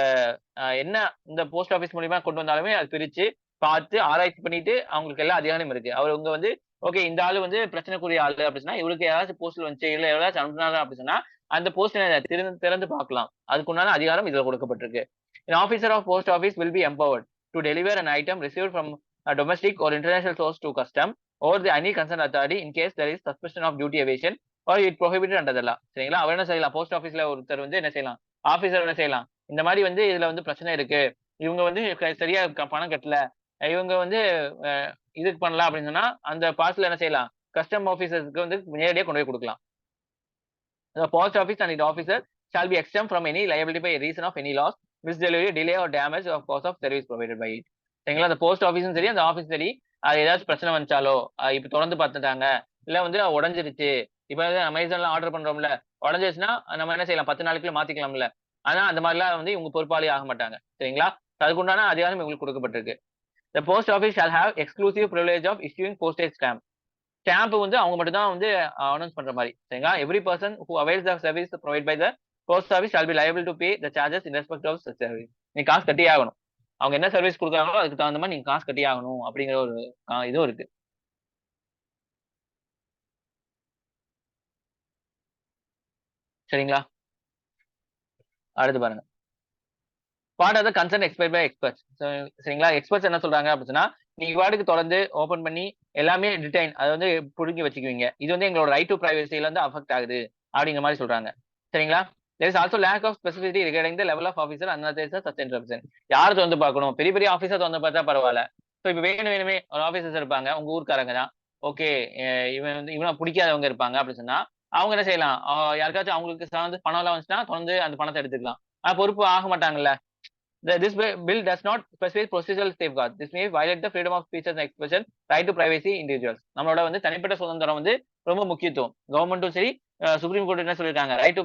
என்ன இந்த போஸ்ட் ஆஃபீஸ் மூலியமா கொண்டு வந்தாலுமே அது பிரிச்சு பார்த்து ஆராய்ச்சி பண்ணிட்டு அவங்களுக்கு எல்லா அதிகாரமும் இருக்கு. அவங்க வந்து ஓகே இந்த ஆளு வந்து பிரச்சனைக்குரிய ஆளு அப்படி சொன்னா, இவருக்கு ஏதாச்சும் போஸ்ட்ல வந்துச்சு இல்ல எவ்வளவு அனுப்புனாங்க அப்படி சொன்னா, அந்த போஸ்ட் திறந்து திறந்து பார்க்கலாம். அதுக்குண்டான அதிகாரம் இதுல கொடுக்கப்பட்டிருக்கு. An officer of post office will be empowered to deliver an item received from a domestic or international source to custom or the any concerned authority in case there is suspicion of duty evasion or it prohibited under the law. சரிங்களா? அவர் என்ன செய்யலாம்? Post ஆபீஸ்ல ஒருத்தர் வந்து என்ன செய்யலாம்? Officer என்ன செய்யலாம்? இந்த மாதிரி வந்து இதுல வந்து பிரச்சனை இருக்கு. இவங்க வந்து சரியா பணம் கட்டல. இவங்க வந்து இதுக்கு பண்ணலாம் அப்படின்னு சொன்னா அந்த பார்சல் என்ன செய்யலாம்? கஸ்டம் ஆபீசர்ஸ்க்கு வந்து நேரடியா கொண்டு போய் கொடுக்கலாம். The post office and its officer shall be exempt from any liability by reason of any loss, misdelivery, delay or damage of course of service provided by it. சரிங்களா? அந்த போஸ்ட் ஆபீஸும் சரி அந்த ஆபீஸ் சரி அது ஏதாச்சும் பிரச்சனை வந்துச்சாலோ இப்ப தொடர்ந்து பார்த்துட்டாங்க இல்ல வந்து உடஞ்சிருச்சு. இப்ப அமேசான்ல ஆர்டர் பண்றோம்ல உடஞ்சிருச்சுன்னா நம்ம என்ன செய்யலாம்? 10 நாளைக்குள்ள மாத்திக்கலாம்ல. ஆனா அந்த மாதிரிலாம் வந்து இவங்க பொறுப்பாளி ஆக மாட்டாங்க. சரிங்களா? அதுக்குண்டான அதிகாரம் இவங்களுக்கு கொடுக்கப்பட்டிருக்கு. The post office shall have exclusive privilege of issuing postage stamp. Stamp வந்து அவங்க மட்டும் தான் வந்து அனௌன்ஸ் பண்ற மாதிரி. சரிங்களா? Every person who avails the service provide by the post office shall be liable to pay the charges in respect of such service. நீங்க காசு கட்டியே ஆகணும். அவங்க என்ன சர்வீஸ் கொடுக்குறாங்களோ அதுக்கு தகுந்த மாதிரி நீங்க காசு கட்டியே ஆகணும் அப்படிங்கிற ஒரு இதுவும் இருக்கு. சரிங்களா? அடுத்து பாருங்க. What are the concern expect by experts. சரிங்களா? எக்ஸ்பர்ட்ஸ் என்ன சொல்றாங்க அப்படின்னா, நீங்க வாட்டுக்கு தொடர்ந்து ஓபன் பண்ணி எல்லாமே டிடைன் அதை வந்து புடுங்கி வச்சுக்குவீங்க. இது வந்து எங்களோட ரைட் டு பிரைவசில வந்து அஃபெக்ட் ஆகுது அப்படிங்கிற மாதிரி சொல்றாங்க. சரிங்களா? there is also lack of specificity regarding the level of officer unauthorized such interruption. யார் வந்து பார்க்கணும்? பெரிய பெரிய ஆபீசர் வந்து பார்த்தா பரவாயில்ல. சோ இப்ப வேணுமே ஒரு ஆபீசர்ஸ் இருப்பாங்க உங்க ஊர்க்காரங்க தான். ஓகே இவன் வந்து இவனை பிடிக்காதவங்க இருப்பாங்க அப்படின்னு சொன்னா அவங்க என்ன செய்யலாம்? யாருக்காச்சும் அவங்களுக்கு சார்ந்து பணம் எல்லாம் வந்துச்சுன்னா தொடர்ந்து அந்த பணத்தை எடுத்துக்கலாம். பொறுப்பு ஆக மாட்டாங்கல்ல. This bill does not specify procedural safeguards. This may violate the freedom of speech and expression, right to privacy individuals. நம்மளோட வந்து தனிப்பட்ட சுதந்திரம் வந்து ரொம்ப முக்கியத்துவம். கவர்மெண்ட்டும் சரி சுப்ரீம் கோர்ட் என்ன சொல்லிருக்காங்க? ரைட்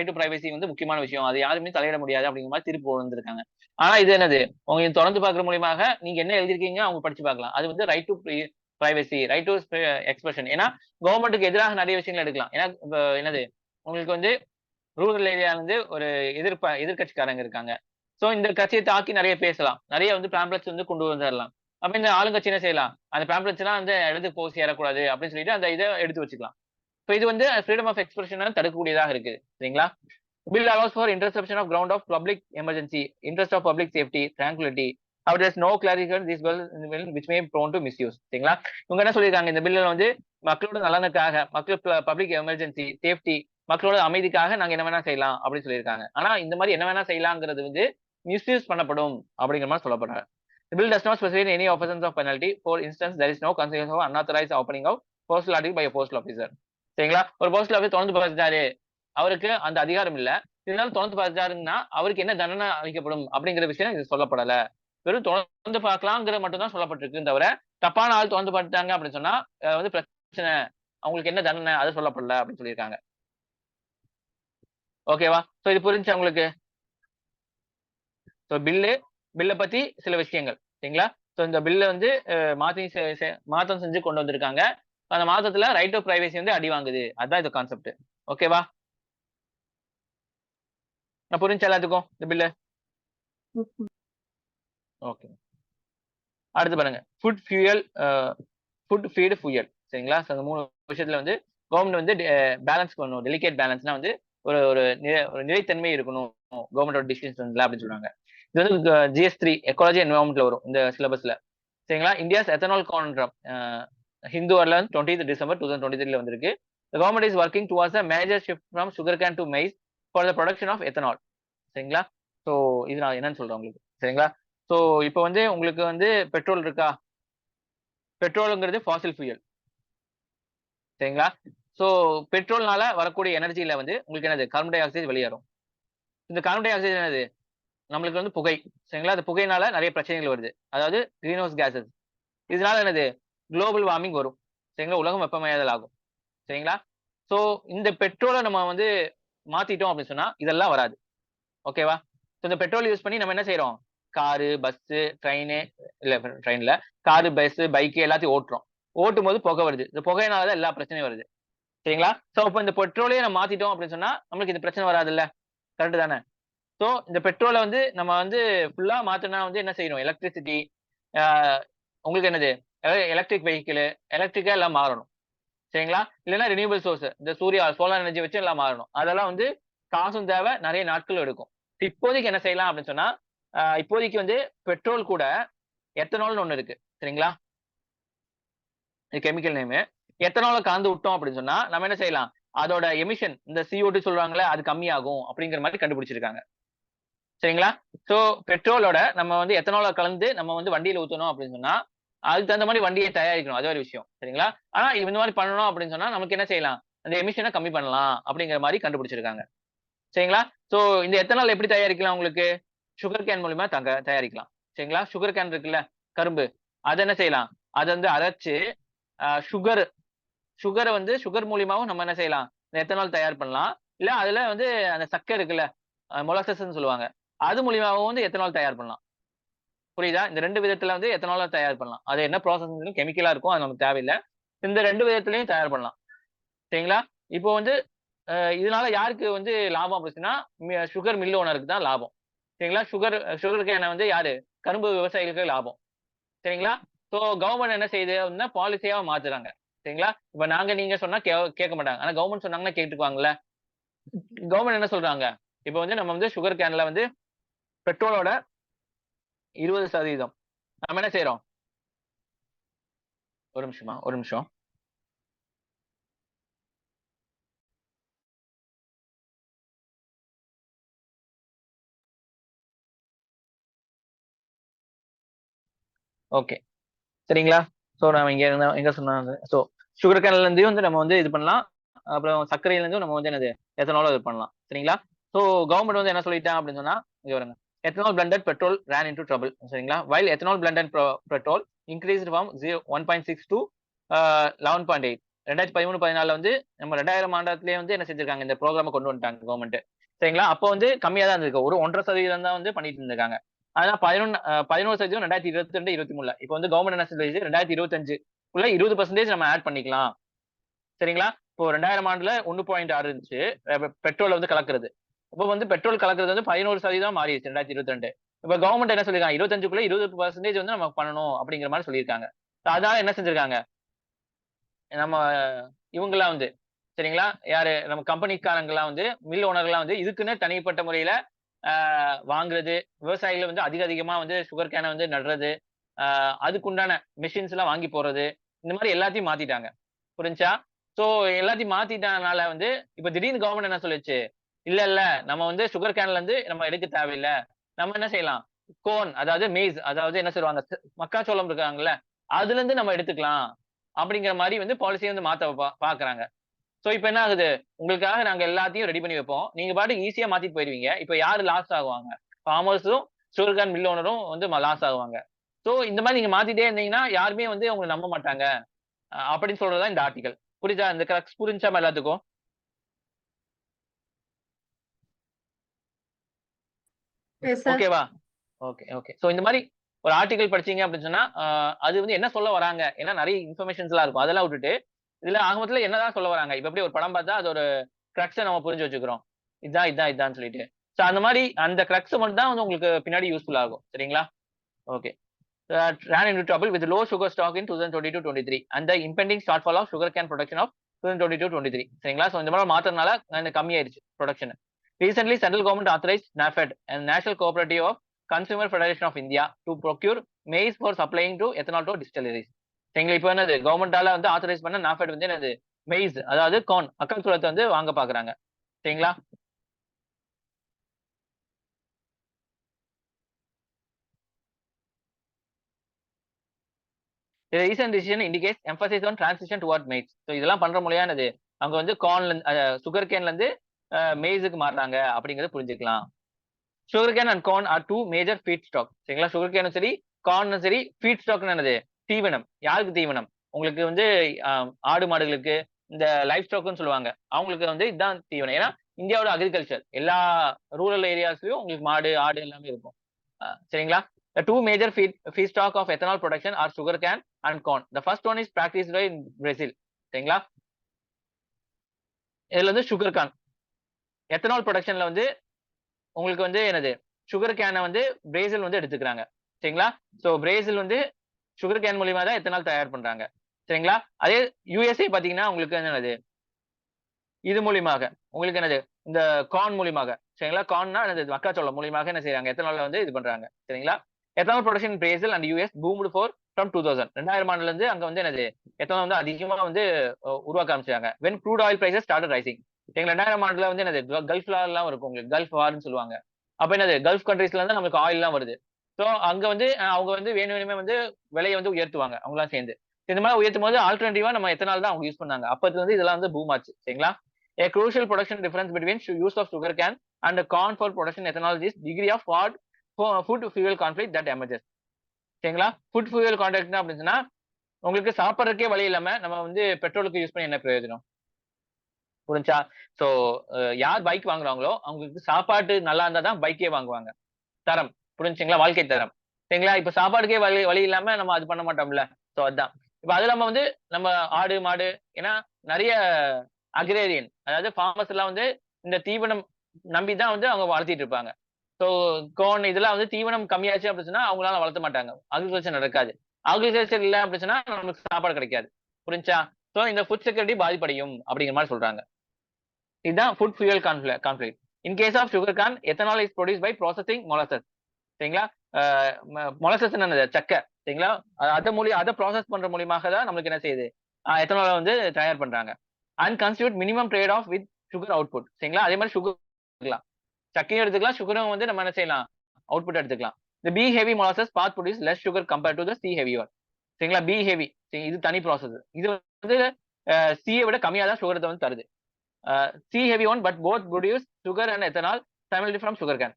டு பிரைவசி வந்து முக்கியமான விஷயம். அது யாருமே தலையிட முடியாது அப்படிங்கிற மாதிரி தீர்ப்பு வந்திருக்காங்க. ஆனா இது என்னது? உங்க தொடர்ந்து பார்க்கிற மூலியமாக நீங்க என்ன எழுதிருக்கீங்க அவங்க படிச்சு பார்க்கலாம். அது வந்து right to privacy, right to expression. ஏன்னா கவர்மெண்ட்டுக்கு எதிராக நிறைய விஷயங்கள் எடுக்கலாம். ஏன்னா என்னது உங்களுக்கு வந்து ரூரல் ஏரியா வந்து ஒரு எதிர்கட்சிக்காரங்க இருக்காங்க. சோ இந்த கட்சியை தாக்கி நிறைய பேசலாம். நிறைய வந்து பேம்ப்ளெட்ஸ் வந்து கொண்டு வந்துடலாம். அப்ப இந்த ஆளுங்கட்சி என்ன செய்யலாம்? அந்த பேம்ப்ளெட்ஸ் எல்லாம் வந்து எடுத்து போய் சேரக்கூடாது அப்படின்னு சொல்லிட்டு அந்த இதை எடுத்து வச்சுக்கலாம். சோ இது வந்து ஃப்ரீடம் ஆஃப் எக்ஸ்பிரஷன் தடுக்கக்கூடியதாக இருக்கு. சரிங்களா? Bill allows for interception of ground of public emergency, interest of public safety, tranquility. அவர் there's no clarification this bill which may prone to misuse. சரிங்களா? இவங்க என்ன சொல்லியிருக்காங்க? இந்த பில்லுல வந்து மக்களோட நலனுக்காக, மக்கள் பப்ளிக் எமர்ஜென்சி, சேஃப்டி, மக்களோட அமைதிக்காக நாங்க என்ன வேணா செய்யலாம் அப்படின்னு சொல்லியிருக்காங்க. ஆனா இந்த மாதிரி என்ன வேணா செய்யலாங்கிறது வந்து மிஸ்யூஸ் பண்ணப்படும் அப்படிங்கிற மாதிரி சொல்லப்படுறாங்க. The bill does not specify any offense of penalty. For instance, there is no consequence of unauthorized opening of postal article by a postal officer. சரிங்களா? ஒரு போஸ்டல் ஆஃபீஸ் தொடர்ந்து பார்த்துட்டாரு. அவருக்கு அந்த அதிகாரம் இல்ல. இருந்தாலும் தொடர்ந்து பார்த்துட்டாருன்னா அவருக்கு என்ன தண்டனை அளிக்கப்படும் அப்படிங்கிற விஷயம் இது சொல்லப்படல. வெறும் தொடர்ந்து பார்க்கலாங்கிறது மட்டும் தான் சொல்லப்பட்டிருக்கு தவிர தப்பான ஆள் தொடர்ந்து பார்த்துட்டாங்க அப்படின்னு சொன்னா வந்து பிரச்சனை அவங்களுக்கு என்ன தண்டனை அது சொல்லப்படல அப்படின்னு சொல்லியிருக்காங்க. ஓகேவா? சோ இது புரிஞ்சு உங்களுக்கு? சோ பில்ல பத்தி சில விஷயங்கள். சரிங்களா? சோ இந்த பில்ல வந்து மாற்றம் செஞ்சு கொண்டு வந்திருக்காங்க. அந்த மாற்றத்துல ரைட் டு பிரைவசி வந்து அடி வாங்குது. அதான் இது கான்செப்ட். ஓகேவா? நான் புரிஞ்சு எல்லாத்துக்கும் இந்த பில்ல? ஓகே. அடுத்து பாருங்க. Food feed fuel. சரிங்களா? அந்த 3 விஷயத்துல வந்து கவர்மெண்ட் வந்து பேலன்ஸ் பண்ணணும். டெலிகேட் பேலன்ஸ்னா வந்து ஒரு ஒரு நிலைத்தன்மை இருக்கணும் கவர்மெண்டோட டிசிஷன்ஸ்ல அப்படின்னு சொல்றாங்க. இது வந்து GS3 எக்காலஜி என்வரான்மெண்ட்ல வரும் இந்த சிலபஸ்ல. சரிங்களா? இந்தியாஸ் எத்தனால் கான்ட்ராக்ட் ஹிந்து அர்லன் 20th December 2023 வந்திருக்கு. The government is working towards a major shift from sugarcane to maize for the production of ethanol. சரிங்களா? சோ இது நான் என்னன்னு சொல்றேன் உங்களுக்கு. சரிங்களா? சோ இப்போ வந்து உங்களுக்கு வந்து பெட்ரோல் இருக்கா? பெட்ரோல்ங்கிறது ஃபாசில் ஃபியூயல். சரிங்களா? சோ பெட்ரோல்னால வரக்கூடிய எனர்ஜில வந்து உங்களுக்கு என்னது? கார்பன் டை ஆக்சைடு வெளியேறும். இந்த கார்பன் டை ஆக்சைடு என்னது? நம்மளுக்கு வந்து புகை. சரிங்களா? அந்த புகையினால நிறைய பிரச்சனைகள் வருது. அதாவது கிரீன் ஹவுஸ் கேஸஸ். இதனால என்னது? குளோபல் வார்மிங் வரும். சரிங்களா? உலகம் வெப்பமயமாதல் ஆகும். சரிங்களா? சோ இந்த பெட்ரோல நம்ம வந்து மாத்திட்டோம் அப்படின்னு சொன்னா இதெல்லாம் வராது. ஓகேவா? சோ இந்த பெட்ரோல் யூஸ் பண்ணி நம்ம என்ன செய்றோம்? காரு, பஸ், ட்ரெயின், இல்ல ட்ரெயின்ல காரு, பஸ், பைக் எல்லாத்தையும் ஓட்டுறோம். ஓட்டும் போது புகை வருது. இந்த புகையினாலதான் எல்லா பிரச்சனையும் வருது. சரிங்களா? சோ இப்ப இந்த பெட்ரோலையே நம்ம மாத்திட்டோம் அப்படின்னு சொன்னா நம்மளுக்கு இந்த பிரச்சனை வராதுல்ல. கரெக்ட் தானே? சோ இந்த பெட்ரோல வந்து நம்ம வந்து ஃபுல்லா மாத்தணும்னா வந்து என்ன செய்யணும்? எலக்ட்ரிசிட்டி, உங்களுக்கு என்னது, எலக்ட்ரிக் வெஹிக்கிள், எலக்ட்ரிக்கா எல்லாம் மாறணும். சரிங்களா? இல்லைன்னா ரினியூவபிள் சோர்ஸ், இந்த சூர்யா சோலார் எனர்ஜி வச்சு எல்லாம் மாறணும். அதெல்லாம் வந்து காசும் தேவை, நிறைய நாட்கள் எடுக்கும். இப்போதைக்கு என்ன செய்யலாம் அப்படின்னு சொன்னா, இப்போதைக்கு வந்து பெட்ரோல் கூட எத்தனால்னு ஒண்ணு இருக்கு. சரிங்களா? இது கெமிக்கல் நேமு. எத்தனால கலந்து விட்டோம் அப்படின்னு சொன்னா நம்ம என்ன செய்யலாம்? அதோட எமிஷன், இந்த CO2 சொல்றாங்கல்ல, அது கம்மியாகும் அப்படிங்கிற மாதிரி கண்டுபிடிச்சிருக்காங்க. சரிங்களா? சோ பெட்ரோலோட நம்ம வந்து எத்தனால கலந்து நம்ம வந்து வண்டியில ஊத்தணும் அப்படின்னு சொன்னா, அதுக்கு தகுந்த மாதிரி வண்டியை தயாரிக்கணும். அது ஒரு விஷயம். சரிங்களா? ஆனா இந்த மாதிரி பண்ணணும் அப்படின்னு சொன்னா நமக்கு என்ன செய்யலாம்? அந்த எமிஷனை கம்மி பண்ணலாம் அப்படிங்கிற மாதிரி கண்டுபிடிச்சிருக்காங்க. சரிங்களா? சோ இந்த எத்தனால் எப்படி தயாரிக்கலாம் உங்களுக்கு? சுகர் கேன் மூலியமா தயாரிக்கலாம். சரிங்களா? சுகர் கேன் இருக்குல்ல, கரும்பு. அத என்ன செய்யலாம்? அத வந்து அரைச்சு சுகர் சுகர வந்து சுகர் மூலியமாவும் நம்ம என்ன செய்யலாம்? இந்த எத்தனால் தயார் பண்ணலாம். இல்ல அதுல வந்து அந்த சர்க்கரை இருக்குல்ல, மொலாசஸ்ன்னு சொல்லுவாங்க. அது மூலியமாவும் வந்து எத்தனால் தயார் பண்ணலாம். புரியுதா? இந்த 2 விதத்துல வந்து எத்தனால தயார் பண்ணலாம். அது என்ன ப்ராசஸ்ன்னு கெமிக்கலா இருக்கும். அது நமக்கு தேவையில்ல. இந்த 2 விதத்திலயும் தயார் பண்ணலாம். சரிங்களா? இப்போ வந்து இதனால யாருக்கு வந்து லாபம் அப்படின்னா, சுகர் மில் ஓனருக்கு தான் லாபம். சரிங்களா? சுகர் கேன வந்து யாரு? கரும்பு விவசாயிகளுக்கு லாபம். சரிங்களா? சோ கவர்ன்மெண்ட் என்ன செய்யுது அப்படின்னா, பாலிசியா மாத்துறாங்க. சரிங்களா? இப்ப நாங்க நீங்க சொன்னா கேட்க மாட்டாங்க. ஆனா கவர்ன்மெண்ட் சொன்னாங்கன்னா கேட்டுக்குவாங்கல்ல. கவர்ன்மெண்ட் என்ன சொல்றாங்க? இப்ப வந்து நம்ம வந்து சுகர் கேன்ல வந்து பெட்ரோலோட 20% நம்ம என்ன செய்றோம்? ஒரு நிமிஷமா, ஒரு நிமிஷம். ஓகே. சரிங்களா? சோ நாம இங்க இருந்தோம், எங்க சொன்னாங்க? சோ சுகர் கேன்ல இருந்து வந்து நம்ம வந்து இது பண்ணலாம். அப்புறம் சர்க்கரையில இருந்தும் நம்ம வந்து என்னது, எத்தனாலும் இது பண்ணலாம். சரிங்களா? சோ கவர்ன்மெண்ட் வந்து என்ன சொல்லிட்டான் அப்படின்னு சொன்னா, இங்க பாருங்க. Ethanol blended petrol ran into trouble. சரிங்களா? while ethanol blended petrol increased from 1.6 to 11.8. 2013, 14ல வந்து நம்ம 2000 ஆண்டத்திலேயே வந்து என்ன செஞ்சிருக்காங்க, இந்த ப்ரோகிராம கொண்டு வந்துட்டாங்க கவர்ன்மெண்ட். சரிங்களா? அப்போ வந்து கம்மியா தான் இருந்திருக்கு. ஒரு 1.5% தான் வந்து பண்ணிட்டு இருந்திருக்காங்க. ஆனா 11% 2022, 23ல. இப்ப வந்து கவர்ன்மெண்ட் என்ன சொல்லிருச்சு, 2025க்குள்ள 20% நம்ம ஆட் பண்ணிக்கலாம். சரிங்களா? இப்போ 2000 ஆண்டுல 1.6 இருந்துச்சு. பெட்ரோல வந்து கலக்குறது. இப்ப வந்து பெட்ரோல் கலக்குறது வந்து 11% மாறிடுச்சு 2022. இப்ப கவர்ன்மெண்ட் என்ன சொல்லிருக்காங்க, 25க்குள்ள 20% வந்து நம்ம பண்ணணும் அப்படிங்கிற மாதிரி சொல்லியிருக்காங்க. அதனால என்ன செஞ்சிருக்காங்க, நம்ம இவங்கலாம் வந்து, சரிங்களா? யாரு? நம்ம கம்பெனிக்காரங்கலாம் வந்து, மில் ஓனர்லாம் வந்து இதுக்குன்னு தனிப்பட்ட முறையில ஆ வாங்குறது, விவசாயிகள் வந்து அதிகமா வந்து சுகர் கேன வந்து நடுறது, ஆ அதுக்குண்டான மெஷின்ஸ்லாம் வாங்கி போடுறது, இந்த மாரி எல்லாத்தையும் மாத்திட்டாங்க. புரிஞ்சுச்சா? சோ எல்லாத்தையும் மாத்திட்டனால வந்து, இப்ப திடீர்னு கவர்ன்மெண்ட் என்ன சொல்லுச்சு, இல்ல, இல்ல நம்ம வந்து சுகர் கேன்ல இருந்து நம்ம எடுக்க தேவையில்ல. நம்ம என்ன செய்யலாம்? கோர்ன், அதாவது மெய்ஸ், அதாவது என்ன சொல்லுவாங்க, மக்காச்சோளம் இருக்காங்கல்ல, அதுலருந்து நம்ம எடுத்துக்கலாம். அப்படிங்கிற மாரி வந்து பாலிசிய வந்து மாத்த பாக்குறாங்க. சோ இப்ப என்ன ஆகுது? உங்களுக்காக நாங்க எல்லாத்தையும் ரெடி பண்ணி வைப்போம். நீங்க பாட்டுக்கு ஈஸியா மாத்திட்டு போயிருவீங்க. இப்ப யாரு லாஸ் ஆகுவாங்க? ஃபார்மர்ஸும், சுகர் கேன் மில் ஓனரும் வந்து லாஸ் ஆகுவாங்க. சோ இந்த மாரி நீங்க மாத்திட்டே இருந்தீங்கன்னா, யாருமே வந்து உங்கள நம்ப மாட்டாங்க. அப்படின்னு சொல்றது தான் இந்த ஆர்டிகள். புரியுதா? இந்த கிரக்ஸ் புரிஞ்சுச்சா எல்லாத்துக்கும்? Yes sir. ஓகேவா? Okay, okay. சோ இந்த மாரி ஒரு ஆர்டிகிள் படிச்சீங்க அப்படின்னு சொன்னா, அது வந்து என்ன சொல்ல வராங்க? ஏன்னா நெறைய இன்ஃபர்மேஷன்ஸ்லாம் இருக்கும். அதெல்லாம் விட்டுட்டு, இதுல ஆக மொத்தத்துல என்னதான் சொல்ல வராங்க? இப்ப எப்படி ஒரு படம் பார்த்தா அது ஒரு கிரக்ஸ நம்ம புரிஞ்சு வச்சுக்கிறோம். இதான், இதான், இதான்னு சொல்லிட்டு. சோ அந்த மாரி அந்த கிரக்ஸ் மட்டும் தான் வந்து உங்களுக்கு பின்னாடி யூஸ்ஃபுல் ஆகும். சரிங்களா? Okay. ran into trouble with low sugar stock in 2022-23 and the impending shortfall of sugarcane production of 2022-23. சரிங்களா? சோ இந்த மாதிரி மாத்துறதுனால கம்மியாயிருச்சு production. Recently, central government authorized NAFED and National Cooperative of Consumer Federation of India to procure maize for supplying to ethanol to distilleries. சரிங்களா? இப்ப என்னது கவர்மெண்டால வந்து authorise பண்ண NAFED வந்து என்னது மெய்ஸ், அதாவது கார்ன், மக்காச்சோளத்தை வந்து வாங்க பாக்குறாங்க. சரிங்களா? The recent decision indicates emphasis on transition toward maize. So இதெல்லாம் பண்ற மூலியம் என்னது, அவங்க வந்து கார்ன்ல சுகர் கேன்ல இருந்து மெய்ஸுக்கு மாறுறாங்க அப்படிங்கறத புரிஞ்சுக்கலாம். Sugar cane and corn are 2 major feed stock. சரிங்களா? சுகர் கேனும் சரி, கார்னும் சரி, ஃபீட் ஸ்டாக்னு என்னது, தீவனம். யாருக்கு தீவனம்? உங்களுக்கு வந்து ஆடு மாடுகளுக்கு, இந்த லைஃப் ஸ்டாக்னு சொல்லுவாங்க. அவங்களுக்கு வந்து இதுதான் தீவனம். ஏன்னா இந்தியாவோட அக்ரிகல்ச்சர் எல்லா ரூரல் ஏரியாஸ்லயும் உங்களுக்கு மாடு, ஆடு எல்லாமே இருக்கும். சரிங்களா? The two major feedstock of ethanol production are sugarcane and corn. The first one is practiced in Brazil. சரிங்களா? இதுல வந்து சுகர் கான் எத்தனால் ப்ரொடக்ஷன்ல வந்து உங்களுக்கு வந்து என்னது சுகர் கேனை வந்து பிரேசில் வந்து எடுத்துக்கிறாங்க. சரிங்களா? சோ பிரேசில் வந்து சுகர் கேன் மூலியமா தான் எத்தனால் தயார் பண்றாங்க. சரிங்களா? அதே யுஎஸ்ஏ பாத்தீங்கன்னா உங்களுக்கு என்னது இது மூலியமாக உங்களுக்கு என்னது இந்த கார்ன் மூலியமாக சரிங்களா? கார்ன்னா என்னது மக்காச்சோளம் மூலியமாக என்ன செய்யறாங்க எத்தனால வந்து இது பண்றாங்க. சரிங்களா? Ethanol production Brazil and US boomed for from 2000 2000 ஆண்டுல இருந்து அங்க வந்து என்னது எத்தனால் வந்து அதிகமா வந்து உருவாக்க ஆரம்பிச்சாங்க. when crude oil prices started rising. சரிங்களா? 2000 ஆண்டுல வந்து என்னது கல்ஃப்ல எல்லாம் இருக்கும் உங்களுக்கு கல்ஃப் வார்னு சொல்லுவாங்க. அப்ப என்னது கல்ஃப் கண்ட்ரீஸ்ல இருந்து நமக்கு ஆயில் எல்லாம் வருது. சோ அங்க வந்து அவங்க வந்து வேணுமே வந்து விலையை வந்து உயர்த்துவாங்க அவங்களாம் சேர்ந்து. இந்த மாதிரி உயர்த்தும் போது ஆல்டர்னேட்டிவா நம்ம எத்தனால் தான் அவங்க யூஸ் பண்ணாங்க. அப்பத்துல வந்து இதெல்லாம் வந்து பூம் ஆச்சு. சரிங்களா? A crucial production difference between use of sugarcane and corn for production ethanol is degree of food fuel conflict that emerges. சரிங்களா? ஃபுட் ஃபியூயல் கான்ட்ராக்ட் அப்படின்னா உங்களுக்கு சாப்பிட்றதுக்கே வழி இல்லாம நம்ம வந்து பெட்ரோலுக்கு யூஸ் பண்ணி என்ன பிரயோஜனம்? புரிஞ்சா? சோ யார் பைக் வாங்குறாங்களோ அவங்களுக்கு சாப்பாட்டு நல்லா இருந்தா தான் பைக்கே வாங்குவாங்க. தரம் புரிஞ்சுங்களா? வாழ்க்கை தரம். சரிங்களா? இப்ப சாப்பாடுக்கே வழி வழி இல்லாம நம்ம அது பண்ண மாட்டோம்ல. சோ அதான். இப்ப அது இல்லாம வந்து நம்ம ஆடு, மாடு ஏன்னா நிறைய அக்ரேரியன் அதாவது ஃபார்மர்ஸ் எல்லாம் வந்து இந்த தீவனம் நம்பி தான் வந்து அவங்க வளர்த்திட்டு இருப்பாங்க. சோ கோன் இதெல்லாம் வந்து தீவனம் கம்மியாச்சு அப்படின்னா அவங்களால வளர்த்த மாட்டாங்க. அக்ரிகல்ச்சர் நடக்காது. அக்ரிகல்ச்சர் இல்ல அப்படின்னா நமக்கு சாப்பாடு கிடைக்காது. புரிஞ்சா? சோ இந்த ஃபுட் செக்யூரிட்டி பாதிப்படையும் அப்படிங்கிற மாதிரி சொல்றாங்க. இதுதான் food fuel conflict. In case of sugar cane ethanol is produce by processing molasses. சரிங்களா? மொலசஸ் என்னது சக்கை. சரிங்களா? அதை ப்ராசஸ் பண்ற மூலியமாக தான் நம்மளுக்கு என்ன செய்யுது எத்தனால் வந்து தயார் பண்றாங்க. And constitute minimum trade off with sugar output. சரிங்களா? அதே மாதிரி சுகர் எடுத்துக்கலாம், சக்கையும் எடுத்துக்கலாம், சுகரும் வந்து நம்ம என்ன செய்யலாம் அவுட்புட் எடுத்துக்கலாம். இந்த B heavy molasses both produce less sugar compare to the C heavy one. சரிங்களா? பி ஹெவி இது தனி ப்ராசஸ். இது வந்து சியை விட கம்மியா தான் சுகரத்தை வந்து தருது. C heavy one but both produce sugar and ethanol simultaneously from sugar cane.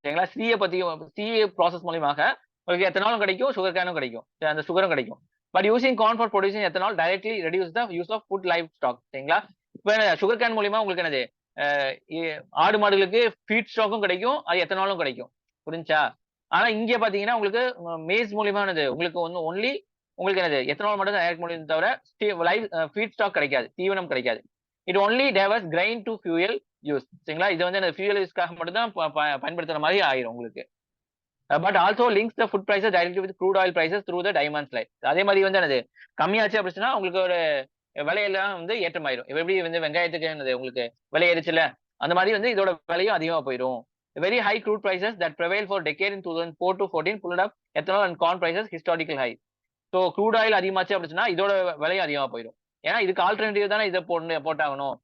சரிங்களா? சிஏ பத்தியும் சிஏ ப்ராசஸ் மூலியமாக உங்களுக்கு எத்தனாலும் கிடைக்கும், சுகர் கேனும் கிடைக்கும், அந்த சுகரும் கிடைக்கும். But using corn for producing ethanol directly reduce the use of food livestock. சரிங்களா? இப்ப சுகர் கேன் மூலியமா உங்களுக்கு என்னது ஆடு மாடுகளுக்கு ஃபீட் ஸ்டாக்கும் கிடைக்கும், அது எத்தனாலும் கிடைக்கும். புரிஞ்சா? ஆனா இங்க பாத்தீங்கன்னா உங்களுக்கு மேஸ் மூலியமா என்னது உங்களுக்கு வந்து ஒன்லி உங்களுக்கு என்னது எத்தனால் மட்டும் தான் தயாரிக்க முடியும் தவிர லைஃப் ஃபீட் ஸ்டாக் கிடைக்காது, தீவனம் கிடைக்காது. It only diverts grain to fuel use. சரிங்களா? இது வந்து ஃபியூயல் யூஸ்க்காக மட்டும் தான் பயன்படுத்துற மாதிரி ஆயிரும் உங்களுக்கு. But also links the food prices directly with crude oil prices through the diamond life. அதே மாதிரி வந்து என்னது கம்மியாச்சு அப்படின்னா உங்களுக்கு ஒரு விலையெல்லாம் வந்து ஏற்றமாயிரும். எப்படி வந்து வெங்காயத்துக்கு என்னது உங்களுக்கு விலை ஏறிச்சுல அந்த மாதிரி வந்து இதோட விலையும் அதிகமா போயிடும். Very high crude prices that prevailed for decade in 2004 to 14 pulled up ethanol and corn prices historical high. So crude oil அதிகமாச்சு அப்படின்னா இதோட விலையும் அதிகமா போயிடும். ஏன்னா இதுக்கு ஆல்டர்னேட்டிவ் தானே இதை போட்டாகணும்.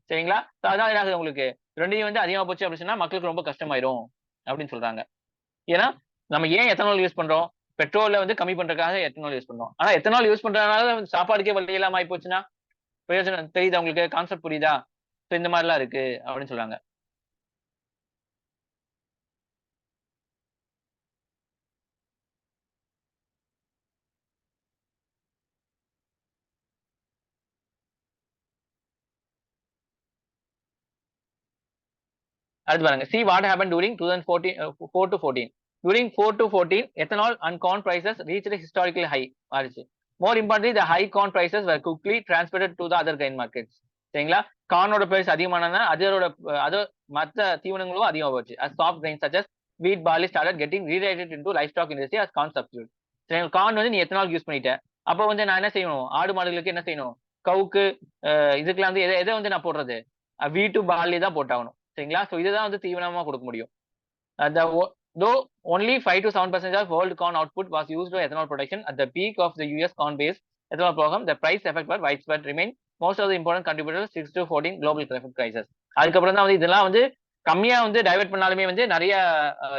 சரிங்களா? அதான் என்ன உங்களுக்கு ரெண்டையும் வந்து அதிகமா போச்சு அப்படின்னா மக்களுக்கு ரொம்ப கஷ்டமாயிரும் அப்படின்னு சொல்றாங்க. ஏன்னா நம்ம ஏன் எத்தனால் யூஸ் பண்றோம்? பெட்ரோலை வந்து கம்மி பண்றதுக்காக எத்தனால் யூஸ் பண்றோம். ஆனா எத்தனால் யூஸ் பண்றதுனால சாப்பாடுக்கே வழி இல்லாம ஆகி போச்சுன்னா பிரயோஜனம் தெரியுதா உங்களுக்கு? கான்செப்ட் புரியுதா? இந்த மாதிரி எல்லாம் இருக்கு அப்படின்னு சொல்றாங்க. அடுத்து பாருங்க. See what happened during 2014 4 to 14. During 4 to 14 ethanol and corn prices reached a historical high ஆச்சு. More importantly, the high corn prices were quickly transferred to the other grain markets. சரிங்களா? கார்னோட பிரைஸ் அதிகமானதுனா அதோட மற்ற தீவனங்களும் அதிகமா போச்சு. As soft grains such as wheat, barley started getting redirected into livestock industry as corn substitute. சரி, corn வந்து நீ ethanol use பண்ணிட்ட, அப்ப வந்து நான் என்ன செய்யணும்? ஆடு மாடுகளுக்கு என்ன செய்யணும்? கவுக்கு இதுக்கெல்லாம் வந்து எதை வந்து நான் போடுறது? வீட்டு பார்லி தான் போட்டாகணும். சரிங்களா? சோ இதுதான் வந்து தீவனமா கொடுக்க முடியும். Though only 5 to 7% of world corn output was used for ethanol production at the peak of the US corn-based ethanol program, the price effect was widespread remain most of the important contributors 6 to 14 global crisis. அதுக்கப்புறம் தான் வந்து இதெல்லாம் வந்து கம்மியா வந்து divert பண்ணாலுமே வந்து நிறைய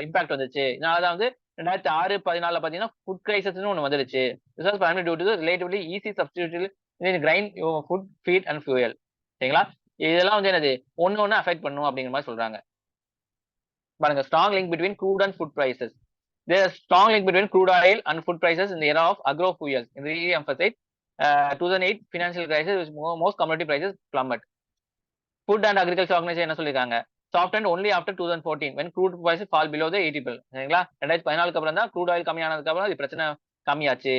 இம்பாக்ட் வந்துச்சு. இதனாலதான் வந்து 2006-14 பாத்தீங்கன்னா ஃபுட் கிரைசிஸ்னு ஒண்ணு வந்துருச்சு. This was primarily due to the relatively easy substitute in grain, food, feed and fuel. சரிங்களா? இதெல்லாம் வந்து என்னது ஒண்ணு அஃபெக்ட் பண்ணும் அப்படிங்கிற மாதிரி சொல்றாங்க. பாருங்க, strong link between crude and food prices. There is strong link between crude oil and food prices in the era of agro fuels. In really emphasize 2008 financial crisis, which most commodity prices plummet. Food and Agriculture Organization என்ன சொல்லிருக்காங்க? softened only after 2014 when crude prices fall below the 80 bill. சரிங்களா 2014க்கு அப்புறம் தான் crude oil கம்மியானதுக்கு அப்புறம் இது பிரச்சனை கம்மியாச்சு.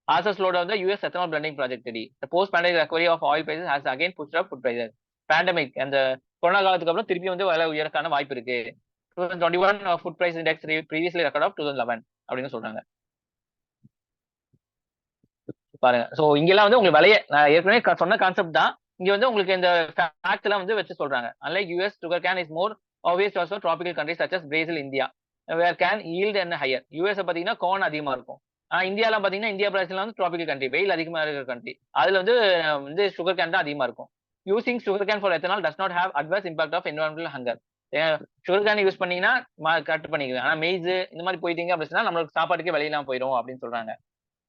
Also slowed down the US ethanol blending project. The post-pandemic recovery of oil prices has again pushed up food prices. Pandemic அந்த corona காலத்துக்கு அப்புறம் திருப்பி வந்து விலை உயரக்கான வாய்ப்பு இருக்கு. 2021 food price index previously record of 2011 அப்படின்னு சொல்றாங்க. பாருங்க. சோ இங்கெல்லாம் வந்து உங்களுக்கு விலைய நான் ஏற்கனவே சொன்ன கான்செப்ட் தான். இங்க வந்து உங்களுக்கு இந்த ஃபேக்ட் எல்லாம் வந்து வச்சு சொல்றாங்க. Unlike US, sugar cane is more obvious also tropical countries such as Brazil, India, where can yield and higher. US பாத்தீங்கன்னா corn அதிகமா இருக்கும். ஆனா இந்தியால பாத்தீங்கன்னா இந்தியா பிரேசில் வந்து tropical country, வெயில் அதிகமா இருக்கிற country. அதுல வந்து sugar cane தான் அதிகமா இருக்கும். Using sugar cane for ethanol does not have adverse impact of environmental hunger. sugar cane use பண்ணீங்கன்னா கட் பண்ணிக்கலாம். ஆனா மெய்ஸ் இந்த மாதிரி போயிட்டீங்க அப்படின்னா நம்மளுக்கு சாப்பாட்டுக்கு வெளியெல்லாம் போயிடும் அப்படின்னு சொல்றாங்க.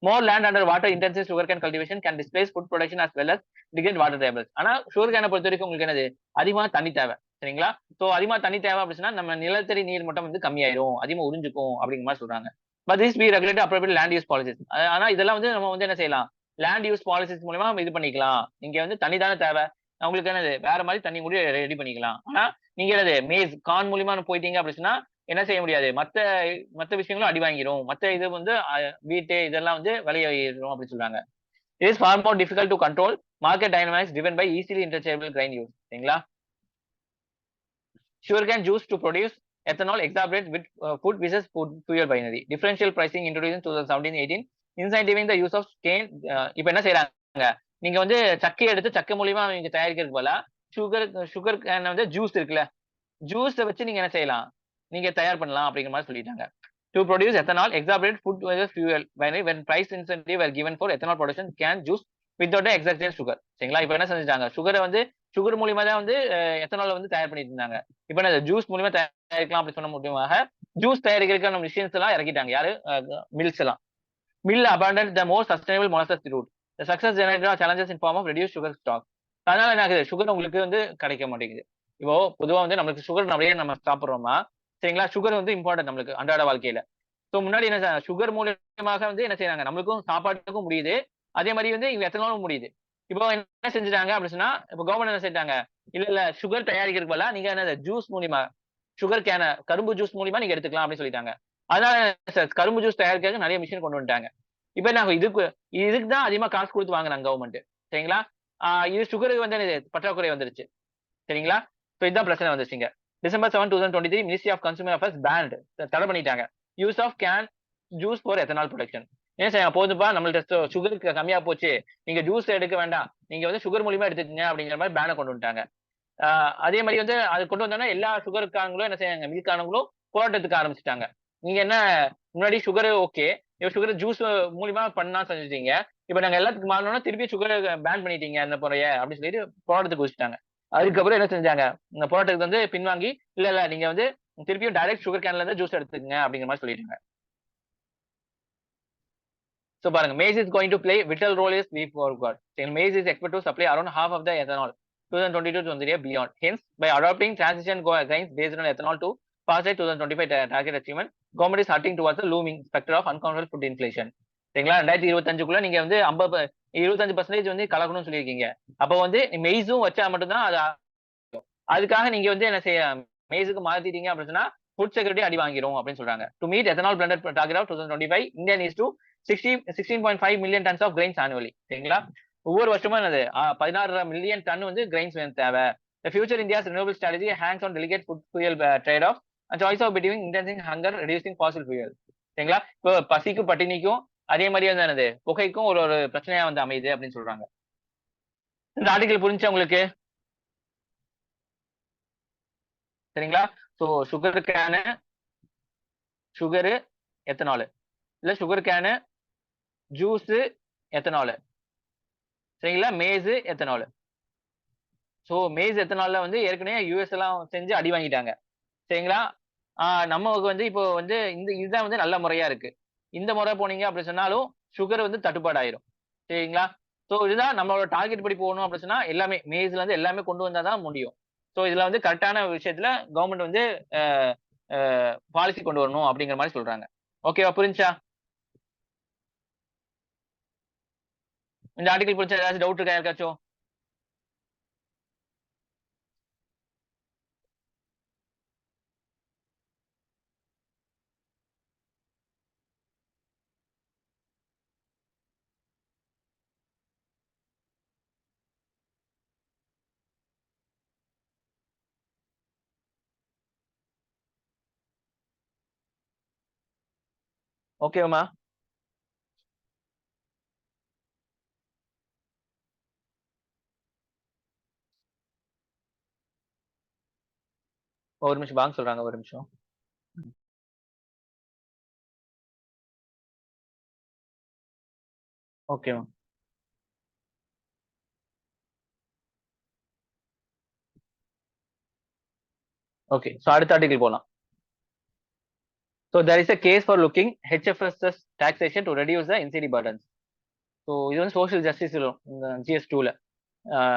More land under water intensive sugarcane cultivation can displace food production as well as degrade water tables. ஆனா sugarcane பொறுத்த வரைக்கும் உங்களுக்கு என்னது அதிகமா தண்ணி தேவை. சரிங்களா? சோ அதிகமா தண்ணி தேவை அப்படின்னா நம்ம நிலத்தடி நீர் மட்டம் வந்து கம்மியாயிரும், அதிகமா உறிஞ்சுக்கும் அப்படிங்கிற மாதிரி சொல்றாங்க. But this be regulated appropriate land use policies. ஆனா இதெல்லாம் வந்து நம்ம வந்து என்ன செய்யலாம், land use policies மூலமா இது பண்ணிக்கலாம். இங்க வந்து தண்ணி தானே தேவை, உங்களுக்கு என்னது வேற மாதிரி தண்ணி கூட ரெடி பண்ணிக்கலாம். ஆனா நீங்க என்னது மேஸ் கான் மூலியமா போயிட்டீங்க அப்படின்னா என்ன செய்ய முடியாது, மத்த விஷயங்களும் அடி வாங்கிரும். மத்த இது வந்து வீட்டு இதெல்லாம் வந்து விலையேறும் அப்படின்னு சொல்றாங்க. It is far more difficult to control market dynamics driven by easily interchangeable grain use. சரிங்களா? Sugarcane juice to produce ethanol exacerbates with food versus food fuel binary. Differential pricing introduced in 2017-18 incentivizing the use of cane. இப்ப என்ன செய்யறாங்க, நீங்க வந்து சக்கை எடுத்து சக்கை மூலியமா நீங்க தயாரிக்கிறதுக்கு பதிலா சுகர் கேன் வந்து ஜூஸ் இருக்குல்ல, ஜூஸை வச்சு நீங்க என்ன செய்யலாம், நீங்க தயார் பண்ணலாம் அப்படிங்கிற மாதிரி சொல்லிட்டாங்க. To produce ethanol, exacerbate food versus fuel binary when price incentive were given for ethanol production can juice without the exogenous sugar. சரிங்களா? இப்ப என்ன செஞ்சுட்டாங்க, சுகர் மூலியமா தான் வந்து எத்தனால் வந்து தயார் பண்ணிட்டு இருந்தாங்க. இப்ப என்ன ஜூஸ் மூலியமா தயாரிக்கலாம் அப்படி சொன்ன மூலியமாக ஜூஸ் தயாரிக்கிறதுக்கான மிஷின்ஸ் எல்லாம் இறக்கிட்டாங்க. யாரு மில்ஸ் எல்லாம். Mill abandoned the more sustainable molasses route. The success generated challenges in form of reduced sugar stock. அதனால என்ன ஆகுது, சுகர் உங்களுக்கு வந்து கிடைக்க மாட்டேங்குது. இப்போ பொதுவா வந்து நம்மளுக்கு சுகர் நிறைய நம்ம சாப்பிடுறோமா, சரிங்களா? சுகர் வந்து இம்பார்ட்டன்ட் நம்மளுக்கு அன்றாட வாழ்க்கையில. சோ முன்னாடி என்ன சுகர் மூலியமாக வந்து என்ன செய்யறாங்க, நம்மளுக்கும் சாப்பாட்டுக்கும் முடியுது, அதே மாதிரி வந்து இங்க எத்தனாலும் முடியுது. இப்போ என்ன செஞ்சுட்டாங்க அப்படின்னு சொன்னா, இப்போ கவர்மெண்ட் என்ன செஞ்சாங்க, இல்ல சுகர் தயாரிக்கிறதுக்கு பதிலா நீங்க என்ன ஜூஸ் மூலியமா சுகர் கேன கரும்பு ஜூஸ் மூலியமா நீங்க எடுத்துக்கலாம் அப்படின்னு சொல்லிட்டாங்க. அதனால கரும்பு ஜூஸ் தயாரிக்கிறதுக்கு நிறைய மிஷின் கொண்டு வந்துட்டாங்க. இப்ப என்ன இதுக்கு தான் அதிகமா காசு கொடுத்து வாங்குறாங்க கவர்மெண்ட். சரிங்களா? இது சுகருக்கு வந்து பற்றாக்குறை வந்துருச்சு. சரிங்களா? சோ இதுதான் பிரச்சனை வந்துச்சுங்க. December 7, 2023 ministry of consumer affairs banned தடை பண்ணிட்டாங்க use of cane juice for ethanol production. ஏன் சார் போதுப்பா நம்மள்ட்ட சுகருக்கு கம்மியா போச்சு, நீங்க ஜூஸ் எடுக்க வேண்டாம், நீங்க வந்து சுகர் மூலியமா எடுத்துக்கங்க அப்படிங்கிற மாதிரி பேனை கொண்டு வந்துட்டாங்க. அதே மாதிரி வந்து அது கொண்டு வந்தோம்னா எல்லா சுகருக்காரங்களும் என்ன செய்யாங்க, மில்காரங்களும் போராட்டத்துக்கு ஆரம்பிச்சுட்டாங்க. நீங்க என்ன முன்னாடி சுகர் ஓகே, இப்ப சுகர் ஜூஸ் மூலியமா பண்ணா செஞ்சுட்டீங்க, இப்ப நாங்க எல்லாத்துக்கும் மாறணும்னா திருப்பி சுகர் பேன் பண்ணிட்டீங்க அந்த முறைய அப்படின்னு சொல்லிட்டு போராட்டத்துக்கு வச்சுட்டாங்க. அதுக்கப்புறம் என்ன செஞ்சாங்க, இந்த போராட்டத்துக்கு வந்து பின்வாங்கி இல்ல நீங்க வந்து திருப்பியும் டைரக்ட் சுகர் கேன்ல இருந்து ஜூஸ் எடுத்துக்கங்க அப்படிங்கிற மாதிரி சொல்லிட்டாங்க. So பாருங்க, maize is going to play vital role is we forgot. Maize is expected to supply around half of the ethanol 2022-23 beyond. Hence, by adopting transition grains based on ethanol to fast 2025 target achievement, government is hurting towards the looming specter of uncontrolled food inflation. சரிங்களா? 2025க்குள்ள நீங்க வந்து 25% வந்து கலக்கணும்னு சொல்லியிருக்கீங்க. அப்ப வந்து மெய்ஸும் வச்சா மட்டும்தான் அது, அதுக்காக நீங்க வந்து என்ன செய்ய மெய்ஸுக்கு மாத்திட்டீங்க அப்படின்னு சொன்னா ஃபுட் செக்யூரிட்டி அடி வாங்கிரும் அப்படின்னு சொல்றாங்க. To meet ethanol blended target of 2025, India needs to 16.5 million tons of grains annually. சரிங்களா? ஒவ்வொரு வருஷமும் என்னது 16 மில்லியன் டன் வந்து கிரெயின்ஸ் தேவை. The future India's renewable strategy hangs on delicate food fuel trade-off and choice of between intensing hunger, reducing fossil fuel. சரிங்களா? இப்போ பசிக்கும் பட்டினிக்கும் அதே மாதிரி வந்து என்னது புகைக்கும் ஒரு பிரச்சனையா வந்து அமையுது அப்படின்னு சொல்றாங்க. இந்த ஆர்டிகல் புரிஞ்சா உங்களுக்கு? சரிங்களா? சோ சுகர் கேனு, சுகரு, எத்தனாலு, இல்ல சுகர் கேனு, ஜூஸ், எத்தனாலு, சரிங்களா? மேஸ், எத்தனாலு. சோ மேஸ் எத்தனால்ல வந்து ஏற்கனவே யூஎஸ் எல்லாம் செஞ்சு அடி வாங்கிட்டாங்க. சரிங்களா? நமக்கு வந்து இப்போ வந்து இதுதான் வந்து நல்ல முறையா இருக்கு. இந்த முறை போனீங்க அப்படி சொன்னாலும் சுகர் வந்து தட்டுப்பாடு ஆயிரும். சரிங்களா? சோ இதுதான் நம்மளோட டார்கெட் படி போகணும் அப்படி சொன்னா எல்லாமே மேஸ்ல இருந்து எல்லாமே கொண்டு வந்தாதான் முடியும். சோ இதுல வந்து கரெக்டான விஷயத்துல கவர்மெண்ட் வந்து பாலிசி கொண்டு வரணும் அப்படிங்கிற மாதிரி சொல்றாங்க. ஓகேவா? புரிஞ்சா? இந்த ஆர்டிகல் புரிஞ்சா ஏதாச்சும் டவுட் இருக்கா யாருக்காச்சும்? ஓகேவா? ஒரு நிமிஷம் வாங்க சொல்றாங்க, ஒரு நிமிஷம். ஓகேவா? ஓகே, சோ அடுத்த ஆர்டிகல் போலாம். So there is a case for looking HFSS taxation to reduce the NCD burdens. So இது வந்து சோஷியல் ஜஸ்டிஸ் GS2ல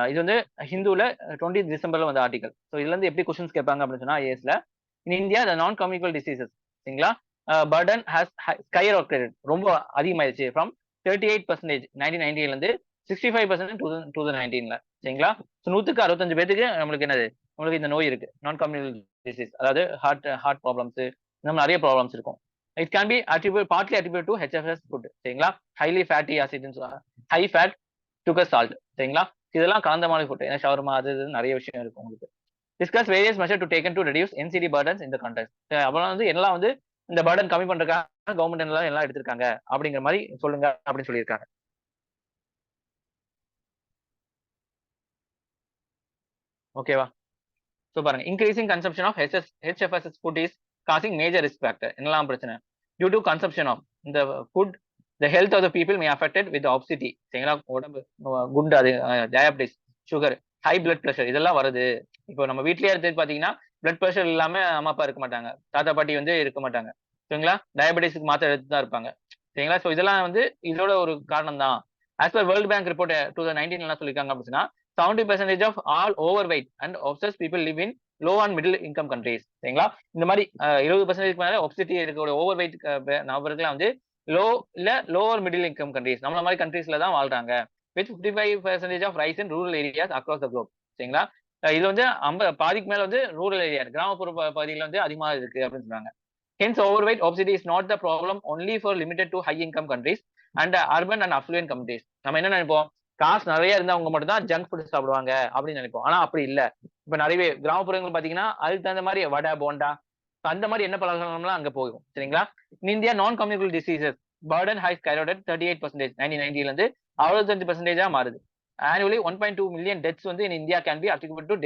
இது வந்து ஹிந்துல 20 டிசம்பர்ல வந்த ஆர்டிகல். ஸோ இதுல இருந்து எப்படி கொஸ்டின்ஸ் கேட்பாங்க அப்படின்னு சொன்னா ஐஏஎஸ்ல, இன் இந்தியா த நான் கம்யூனிகபிள் டிசீசஸ் சரிங்களா பர்டன் ஹாஸ் ஸ்கை ராக்கெட்டட், ரொம்ப அதிகமாயிருச்சு ஃப்ரம் 38% 1990ல இருந்து 65% 2019ல சரிங்களா. ஸோ 165 பேருக்கு நம்மளுக்கு என்னது, நம்மளுக்கு இந்த நோய் இருக்கு, நான் கம்யூனிகபிள் டிசீஸ், அதாவது ஹார்ட் ப்ராப்ளம்ஸ், இந்த மாதிரி நிறைய ப்ராப்ளம்ஸ் இருக்கும். It can be partly attribute to HFS food சரிங்களா, highly fatty acid, high fat, sugar, salt சரிங்களா. இதெல்லாம் கலந்த மாதிரி ஃபுட், ஏன்னா ஷவர்மா அது நிறைய விஷயம் இருக்கும் உங்களுக்கு. Discuss various measure to taken to reduce NCD burdens இந்த கண்டெஸ்ட். அப்புறம் வந்து எல்லாம் வந்து இந்த பர்டன் கம்மி பண்றதுக்காக கவர்மெண்ட் எல்லாம் எடுத்திருக்காங்க அப்படிங்கிற மாதிரி சொல்லுங்க அப்படின்னு சொல்லியிருக்காங்க. ஓகேவா? ஸோ பாருங்க, increasing consumption of HFSS food is causing major risk factor. என்னெல்லாம் பிரச்சனை டியூ டு கன்சம்ஷன் ஆஃப் இந்த food, the health of the people may affected with obesity சரிங்களா, உடம்பு குண்டு, அது diabetes, sugar, high blood pressure, இதெல்லாம் வருது. இப்போ நம்ம வீட்லயே எடுத்து பாத்தீங்கன்னா பிளட் ப்ரெஷர் இல்லாம அம்மா அப்பா இருக்க மாட்டாங்க, தாத்தா பாட்டி வந்து இருக்க மாட்டாங்க சரிங்களா, டயபிட்டிஸ்க்கு மாத்திரை எடுத்து தான் இருப்பாங்க சரிங்களா. ஸோ இதெல்லாம் வந்து இதோட ஒரு காரணம் தான். As per world bank report 2019 என்ன சொல்லியிருக்காங்க அப்படின்னா 70% of all over weight and obese people live in low and middle income countries சரிங்களா. இந்த மாதிரி 20% மேல ஒப்சிட்டி இருக்க ஓவர் வெயிட் நபர்கள்லாம் வந்து லோ இல்ல லோவர் மிடில் இன்கம் கண்ட்ரீஸ், நம்மள மாதிரி கண்ட்ரீஸ்ல தான் வாழ்றாங்க. With 55% of rice in rural areas across the globe சரிங்களா. இது வந்து பாதிக்கு மேல வந்து ரூரல் ஏரியா, கிராமப்புற பகுதியில் வந்து அதிகமா இருக்கு அப்படின்னு சொன்னாங்க. Hence, overweight obesity is not the problem only for limited to high income countries and urban and affluent communities. நம்ம என்ன நினைப்போம், காசு நிறைய இருந்தவங்க மட்டும் தான் ஜங்க் ஃபுட் சாப்பிடுவாங்க அப்படின்னு நினைப்போம். ஆனா அப்படி இல்ல. இப்ப நிறைய கிராமப்புறங்கள் பாத்தீங்கன்னா அதுக்கு தகுந்த மாதிரி வடை, போண்டா, அந்த மாதிரி என்ன பலகாரம்லாம் அங்க போகும் சரிங்களா. In India non communicable diseases burden high skyrocketed 38% 1990ல இருந்து 65% மாறுது. ஆனுவலி 1.2 மில்லியன் டெத்ஸ் வந்து in India can be applicable to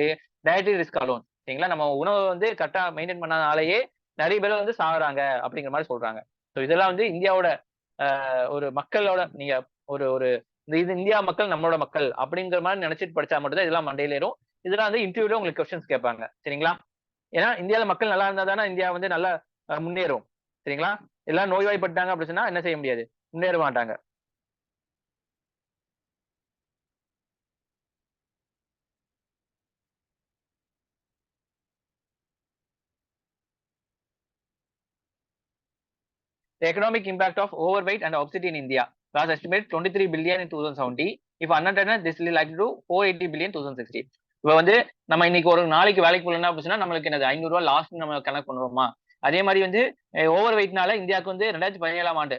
dietary risk alone சரிங்களா. நம்ம உணவை வந்து கரெக்டா மெயின்டைன் பண்ணாதாலேயே நிறைய பேர் வந்து சாகுறாங்க அப்படிங்கிற மாதிரி சொல்றாங்க. ஸோ இதெல்லாம் வந்து இந்தியாவோட ஒரு மக்களோட, நீங்க ஒரு ஒரு இது இந்தியா மக்கள் நம்மளோட மக்கள் அப்படிங்கிற மாதிரி நினைச்சிட்டு படிச்சா மட்டும் தான் இதெல்லாம் மண்டையில ஏறும். இதெல்லாம் வந்து இன்டர்வியூல உங்களுக்கு கொஸ்டின்ஸ் கேட்பாங்க சரிங்களா. ஏன்னா இந்தியாவில மக்கள் நல்லா இருந்தா தானே இந்தியா வந்து நல்லா முன்னேறும் சரிங்களா. எல்லாம் நோய்வாய்ப்பட்டாங்க அப்படின்னு சொன்னா என்ன செய்ய முடியாது, முன்னேற மாட்டாங்க. The economic impact of overweight and obesity in India was estimated 23 billion in 2070. If unattended, this is likely to 480 billion 2060. இப்போ வந்து நம்ம இன்னைக்கு ஒரு நாளைக்கு வேலைக்கு போகலன்னா அப்படின்னா நம்மளுக்கு என்னது 500 ரூபாய் லாஸ்ட் நம்ம கணக்கு பண்ணுவோமா. அதே மாதிரி வந்து ஓவர் வெயிட்னால இந்தியாவுக்கு வந்து 2017ஆம் ஆண்டு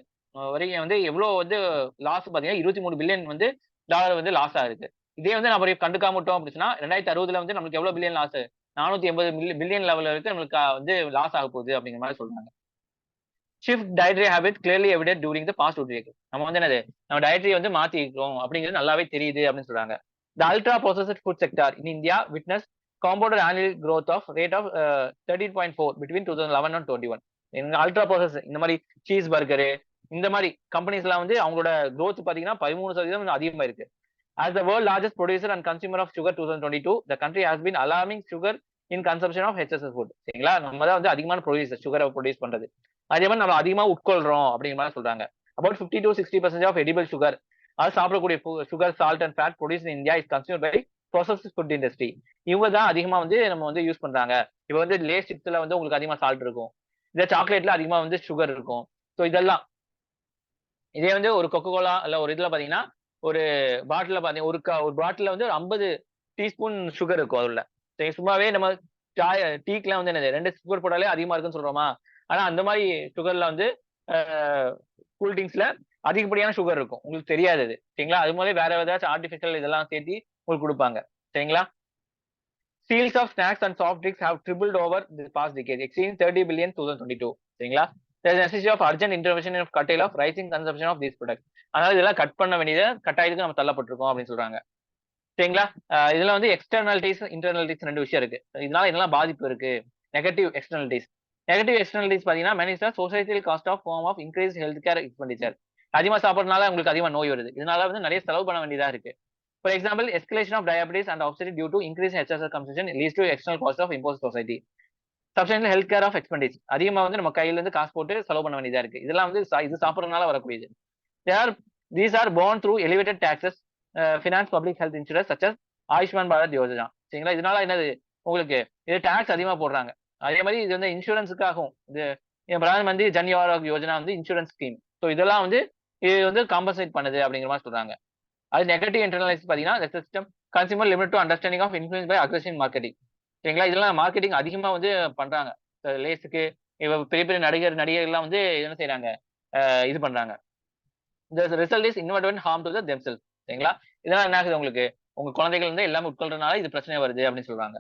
வரைக்கும் வந்து எவ்வளவு வந்து லாஸ் பாத்தீங்கன்னா 23 பில்லியன் வந்து டாலர் வந்து லாஸ் ஆயிருக்கு. இதே வந்து நம்ம கண்டுக்காம விட்டோம் அப்படின்னா 2060ல வந்து நம்மளுக்கு எவ்வளவு பில்லியன் லாஸ், 480 பில்லியன் லெவல்ல இருக்கு நம்மளுக்கு வந்து லாஸ் ஆக போகுது அப்படிங்கிற மாதிரி சொல்றாங்க. Shift dietary habit clearly evident during the past 2 decades. நம்ம வந்து என்னது, நம்ம டயட்ரி வந்து மாத்தி இருக்கிறோம் அப்படிங்கிறது நல்லாவே தெரியுது அப்படின்னு சொல்றாங்க. The ultra processed food sector in India witness compounded annual growth of rate of 13.4 between 2011 and 21. இந்த அல்ட்ரா ப்ராசஸ் இந்த மாதிரி சீஸ் பர்கரு இந்த மாதிரி கம்பெனிஸ் எல்லாம் வந்து அவங்களோட growth பாத்தீங்கன்னா 13% அதிகமா இருக்கு. As the world largest producer and consumer of sugar 2022, the country has been alarming sugar in consumption of HSS food. சரிங்களா, நம்ம தான் வந்து அதிகமான ப்ரொடியூசர் சுகரை ப்ரொடியூஸ் பண்றது. அதே மாதிரி நம்ம அதிகமா உட்கொள்றோம் அப்படிங்கிற மாதிரி சொல்றாங்க. about 50 to 60% of edible sugar, அது சாப்பிடக்கூடிய sugar, salt and fat produce in India is consumed by processed food industry. இவங்க தான் அதிகமா வந்து நம்ம வந்து யூஸ் பண்றாங்க. இப்போ வந்து லேஸ் சிப்ஸ்ல வந்து உங்களுக்கு அதிகமா சால்ட் இருக்கும், இந்த சாக்லேட்ல அதிகமா வந்து சுகர் இருக்கும். ஸோ இதெல்லாம் இதே வந்து ஒரு கொக்கோ கோலா இல்ல ஒரு இதுல பாத்தீங்கன்னா ஒரு பாட்டில பாத்தீங்க ஒரு பாட்டில வந்து ஒரு 50 டீஸ்பூன் சுகர் இருக்கும் அதுல. சும்மாவே நம்ம டீக்கெல்லாம் வந்து என்னது 2 சுகர் போட்டாலே அதிகமா இருக்குன்னு சொல்றோமா. ஆனா அந்த மாதிரி சுகர்ல வந்து கூல் ட்ரிங்க்ஸ்ல அதிகப்படியான சுகர் இருக்கும், உங்களுக்கு தெரியாது அது சரிங்களா. அது மாதிரி வேற ஏதாச்சும் ஆர்டிபிஷியல் இதெல்லாம் சேர்த்து உங்களுக்கு கொடுப்பாங்க சரிங்களா. Sales of snacks and soft drinks have tripled over the past decade, exceeding 30 billion 2022 சரிங்களா. there is necessity of urgent intervention of curtail of rising consumption of these products. அதனால இதெல்லாம் கட் பண்ண வேண்டியது கட்டாயத்துக்கு நம்ம தள்ளப்பட்டிருக்கோம் அப்படின்னு சொல்றாங்க. சரிங்களா? இதுல வந்து எக்ஸ்டர்னலிட்டிஸ் இன்டர்னலிட்டிஸ் 2 விஷயம் இருக்கு. இதனால என்னெல்லாம் பாதிப்பு இருக்கு? நெகட்டிவ் எக்ஸ்டர்னலிட்டிஸ். நெகட்டிவ் எக்ஸ்டர்னலிட்டிஸ் பாத்தீங்கன்னா many is the societal cost of form of increased healthcare expenditure. அதிகமா சாப்பிடறதுனால உங்களுக்கு அதிகமா நோய் வருது. இதனால வந்து நிறைய செலவு பண்ண வேண்டியதா இருக்கு. For example, escalation of diabetes and obesity due to increased HSL consumption leads to external cost of imposed society. Substantial healthcare of expenditure. அதிகமா வந்து நம்ம கையில இருந்து காசு போட்டு செலவு பண்ண வேண்டியதா இருக்கு. இதெல்லாம் வந்து இது சாப்பிடறதுனால வரக்கூடியது. These are born through elevated taxes, finance public health insurance such as Ayushman Bharat Yojana. சரிங்களா? இதனால என்னது உங்களுக்கு இது டாக்ஸ் அதிகமா போடுறாங்க. அதே மாதிரி இது வந்து இன்சூரன்ஸுக்காகவும் இது பிரதான் மந்திரி ஜன் ஆரோக்ய யோஜனா வந்து இன்சூரன்ஸ் ஸ்கீம். ஸோ இதெல்லாம் வந்து இது வந்து காம்பன்சேட் பண்ணுது அப்படிங்கிற மாதிரி சொல்றாங்க. அது நெகட்டிவ் இன்டர்னலைஸ் பாத்தீங்கன்னா system consumer limit to understanding of influence by aggressive marketing. சரிங்களா? இதெல்லாம் மார்க்கெட்டிங் அதிகமா வந்து பண்றாங்க. லேஸுக்கு பெரிய பெரிய நடிகர்கள்லாம் வந்து என்ன செய்யறாங்க, இது பண்றாங்க. The result is inadvertent harm to themselves. சரிங்களா? இதெல்லாம் என்ன ஆகுது உங்களுக்கு, உங்க குழந்தைகள் வந்து எல்லாமே உட்கொள்றதுனால இது பிரச்சனை வருது அப்படின்னு சொல்றாங்க.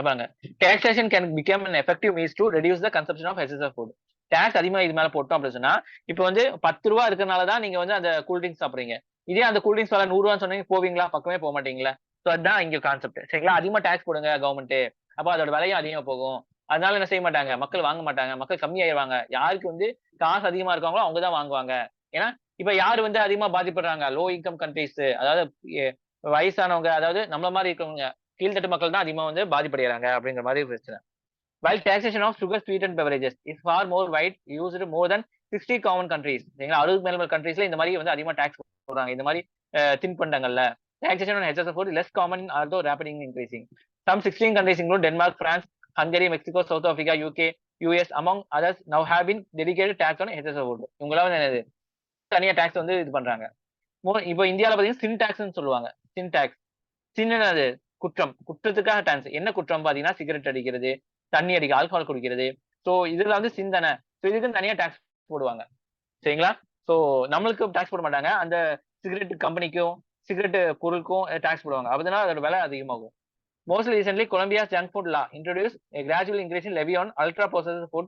பாருங்க, taxation can become an effective means to reduce the consumption of excessive food. Tax அதிகமா இது மேல போட்டோம் அப்படின்னு சொன்னா, இப்ப வந்து 10 ரூபா இருக்கறனாலதான் நீங்க வந்து அந்த கூல் ட்ரிங்க்ஸ் சாப்பிடுறீங்க. இதே அந்த கூல் ட்ரிங்க்ஸ் விலை 100 ரூபான்னு சொன்னீங்க போவீங்களா? பக்கமே போக மாட்டீங்களா? சோ அதுதான் இங்க கான்செப்ட். சரிங்களா? அதிகமா டாக்ஸ் போடுங்க கவர்மெண்ட். அப்ப அதோட விலையும் அதிகமா போகும். அதனால என்ன செய்ய மாட்டாங்க, மக்கள் வாங்க மாட்டாங்க, மக்கள் கம்மியாயிருவாங்க. யாருக்கு வந்து காசு அதிகமா இருக்காங்களோ அவங்க தான் வாங்குவாங்க. ஏன்னா இப்ப யாரு வந்து அதிகமா பாதிப்படுறாங்க, லோ இன்கம் கண்ட்ரீஸ், அதாவது வயசானவங்க, அதாவது நம்மள மாதிரி இருக்கவங்க, கீழ்த்தட்டு மக்கள் தான் அதிகமா வந்து பாதிப்படைகிறாங்க அப்படிங்கிற மாதிரி பிரச்சனை. While taxation of sugar sweetened beverages is far more wide used more than 60 common countries. சரிங்களா? 60 மேல கண்ட்ரீஸ்ல இந்த மாதிரி வந்து அதிகமா டாக்ஸ் போடுறாங்க. இந்த மாதிரி தின்பண்டங்கள்ல taxation on HSF food less common although rapidly increasing. Some 16 countries include Denmark, France, Hungary, Mexico, South Africa, UK, US among others now have been dedicated tax on HSF food. இவங்களாம் என்னது தனியா tax வந்து இது பண்றாங்க. இப்போ இந்தியால பாத்தீங்கன்னா சின் டாக்ஸ்னு சொல்லுவாங்க. சின் டாக்ஸ். சின் என்னது? குற்றம். குற்றத்துக்காக டாக்ஸ். என்ன குற்றம் பாத்தீங்கன்னா சிகரெட் அடிக்கிறது, தண்ணி அடிக்க, ஆல்கஹால் குடிக்கிறது. சோ இதுல வந்து சிந்தனை. சோ இதுக்கு தனியா டாக்ஸ் போடுவாங்க. சரிங்களா? சோ நம்மளுக்கு டாக்ஸ் போட மாட்டாங்க. அந்த சிகரெட் கம்பெனிக்கும் சிகரெட் பொருளுக்கும் டாக்ஸ் போடுவாங்க. அதனால அதோட விலை அதிகமாகும். Most recently, Colombia's junk food law introduced a gradual increase in levy on ultra processed food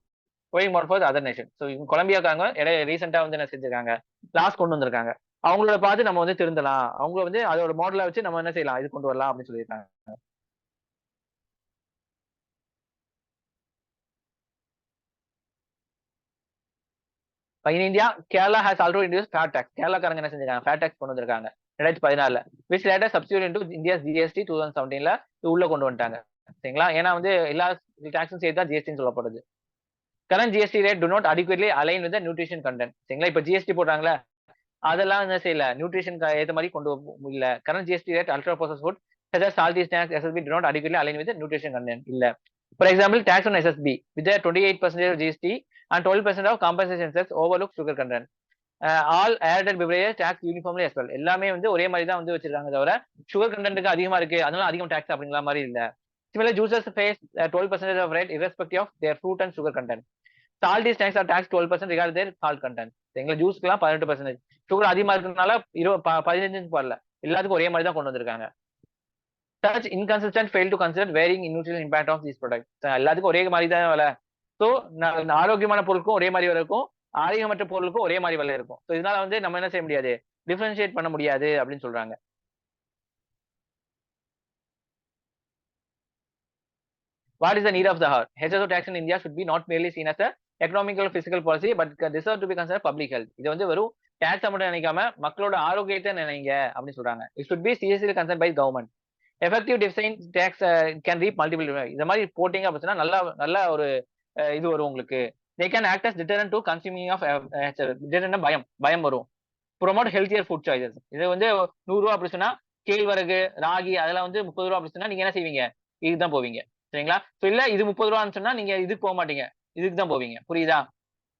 going more for the other nation. So கொலம்பியாக்காரங்க ரீசெண்டா வந்து என்ன செஞ்சிருக்காங்க, லாஸ் கொண்டு வந்திருக்காங்க. அவங்களோட பார்த்து நம்ம வந்து திருந்தலாம். அவங்க வந்து அதோட மாடலா வச்சு நம்ம என்ன செய்யலாம், இது கொண்டு வரலாம் அப்படின்னு சொல்லியிருக்காங்க. In India, Kerala has also introduced fat tax. கேரளாக்காரங்க என்ன செஞ்சிருக்காங்க, fat tax கொண்டு வந்திருக்காங்க 2014. which later substituted into India's GST 2017ல உள்ள கொண்டு வந்துட்டாங்க. சரிங்களா? ஏன்னா வந்து எல்லா டாக்ஸும் சேர்த்து தான் ஜிஎஸ்டின்னு சொல்லப்படுது. Current GST rate do not adequately align with the nutrition content. சரிங்களா? இப்ப GST போடுறாங்களா, அதெல்லாம் என்ன செய்யல, நியூட்ரிஷன் ஏத்த மாதிரி கொண்டு இல்ல. Current GST rate ultra processed food such as salty snacks, SSB do not adequately align with the nutrition content இல்ல. For example, tax on SSB with a 28% of GST and 12% of compensation cess overlook sugar content. All added beverages tax uniformly as well. எல்லாமே வந்து ஒரே மாதிரி தான் வந்து வச்சிருக்காங்க தவிர sugar கண்டென்ட்க்கு அதிகமா இருக்கு அதனால அதிகம் டாக்ஸ் அப்படிங்கிற மாதிரி இல்ல. Similarly, juices face 12% of rate irrespective of their fruit and sugar content. Salty snacks are taxed 12% regarding their salt content. எங்களை ஜூஸ்க்குலாம் 18%. சுகர் அதிகமா இருக்கிறதுனால 15 வரல. எல்லாத்துக்கும் ஒரே மாதிரி தான் கொண்டு வந்திருக்காங்க. Such inconsistent fail to consider varying nutritional impact of these products. எல்லாத்துக்கும் ஒரே மாதிரி தான் விலை. ஸோ ஆரோக்கியமான பொருளுக்கும் ஒரே மாதிரி விலை இருக்கும், ஆரோக்கியமற்ற பொருளுக்கும் ஒரே மாதிரி விலை இருக்கும். ஸோ இதனால வந்து நம்ம என்ன செய்ய முடியாது, டிஃபரன்ஷியேட் பண்ண முடியாது அப்படின்னு சொல்றாங்க. What is the need of the hour? HSO tax in India should be not merely seen as a economical or physical policy, but deserve to be considered public health. இது வந்து வெறும் டாக்ஸ் மட்டும் நினைக்காம மக்களோட ஆரோக்கியத்தை நினைங்க அப்படின்னு சொல்றாங்க. It should be seriously concerned by government. Effective design tax can reap multiple. இந்த மாதிரி போட்டிங்க அப்படின்னா நல்ல ஒரு இது வரும் உங்களுக்கு. They can act as deterrent to consuming of deterrent பயம் வரும். Promote healthier food choices. இது வந்து 100 ரூபா அப்படி சொன்னா கேழ்வரகு, ராகி அதெல்லாம் வந்து 30 ரூபா அப்படி சொன்னா நீங்க என்ன செய்வீங்க, இதுக்கு தான் போவீங்க. சரிங்களா? சோ இல்ல இது 30 ரூபான்னு சொன்னா நீங்க இதுக்கு போக மாட்டீங்க, இதுக்கு தான் போவீங்க. புரியுதா?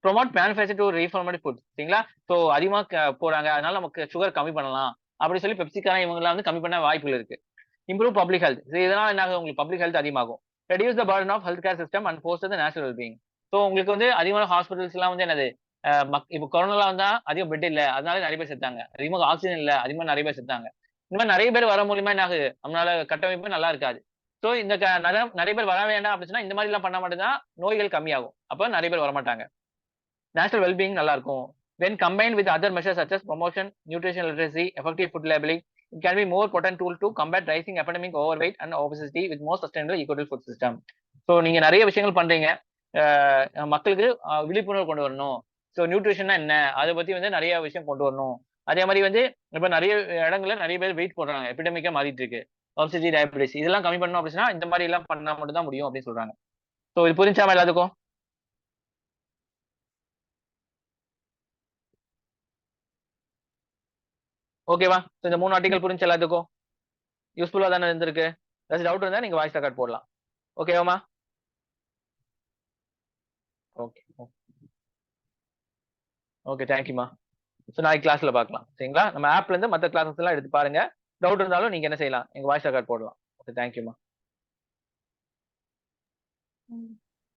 Promote manufacture to reformat food. சரிங்களா? சோ அதிகமா போறாங்க அதனால நமக்கு சுகர் கம்மி பண்ணலாம் அப்படி சொல்லி பெப்சிக்கான இவங்கலாம் வந்து கம்மி பண்ண வாய்ப்புகள் இருக்கு. Improve public health. இதனால என்ன ஆகும், உங்களுக்கு பப்ளிக் ஹெல்த் அதிகமாகும். Reduce the burden of health care system and foster the natural being. So உங்களுக்கு வந்து அதிகமான ஹாஸ்பிட்டல்ஸ் எல்லாம் வந்து என்னது, இப்போ கொரோனால வந்தா அதிகம் பெட் இல்ல அதனால நிறைய பேர் செத்தாங்க, அதிகமாக ஆக்சிஜன் இல்ல அதிகமா நிறைய பேர் செத்தாங்க. இந்த மாதிரி நிறைய பேர் வர மூலியமா என்ன ஆகுது, நம்மளால கட்டமைப்பு நல்லா இருக்காது. சோ ஸோ இந்த நிறைய பேர் வர வேண்டாம் அப்படின்னா இந்த மாதிரி எல்லாம் பண்ண மட்டும்தான் நோய்கள் கம்மியாகும். அப்ப நிறைய பேர் வரமாட்டாங்க. நேஷனல் வெல்பீயிங் நல்லா இருக்கும். when combined with other measures such as promotion, nutrition literacy, effective food labeling, it can be more potent tool to combat rising epidemic overweight and obesity with more sustainable equitable food system. So நீங்க நிறைய விஷயங்கள் பண்றீங்க. மக்களுக்கு விழிப்புணர்வு கொண்டு வரணும். So நியூட்ரிஷன்னா என்ன, அதை பத்தி வந்து நிறைய விஷயம் கொண்டு வரணும். அதே மாதிரி வந்து இப்ப நிறைய இடங்கள்ல நிறைய பேர் வெயிட் போடுறாங்க, எபிடமிக்கா மாறிட்டு இருக்கு. ஒபிசிட்டி, டயபிட்டிஸ் இதெல்லாம் கம்மி பண்ணணும் அப்படின்னா இந்த மாதிரி எல்லாம் பண்ணா மட்டும் தான் முடியும் அப்படின்னு சொல்றாங்க. ஸோ இது புரிஞ்சாம எல்லாத்துக்கும்? ஓகேவா? இந்த 3 ஆர்டிகல் புரிஞ்சு எல்லாத்துக்கும் யூஸ்ஃபுல்லா தானே இருந்திருக்கு? ஏதாச்சும் டவுட் இருந்தா நீங்க வாய்ஸ் ரெக்கார்ட் போடலாம். ஓகேவாமா? ஓகே ஓகே, தேங்க்யூமா. ஸோ நாளைக்கு கிளாஸ்ல பார்க்கலாம். சரிங்களா? நம்ம ஆப்ல இருந்து மற்ற கிளாஸஸ் எல்லாம் எடுத்து பாருங்க. டவுட் இருந்தாலும் நீங்க என்ன செய்யலாம், எங்க வாய்ஸ் ரெக்கார்ட் போடலாம். ஓகே, தேங்க்யூமா.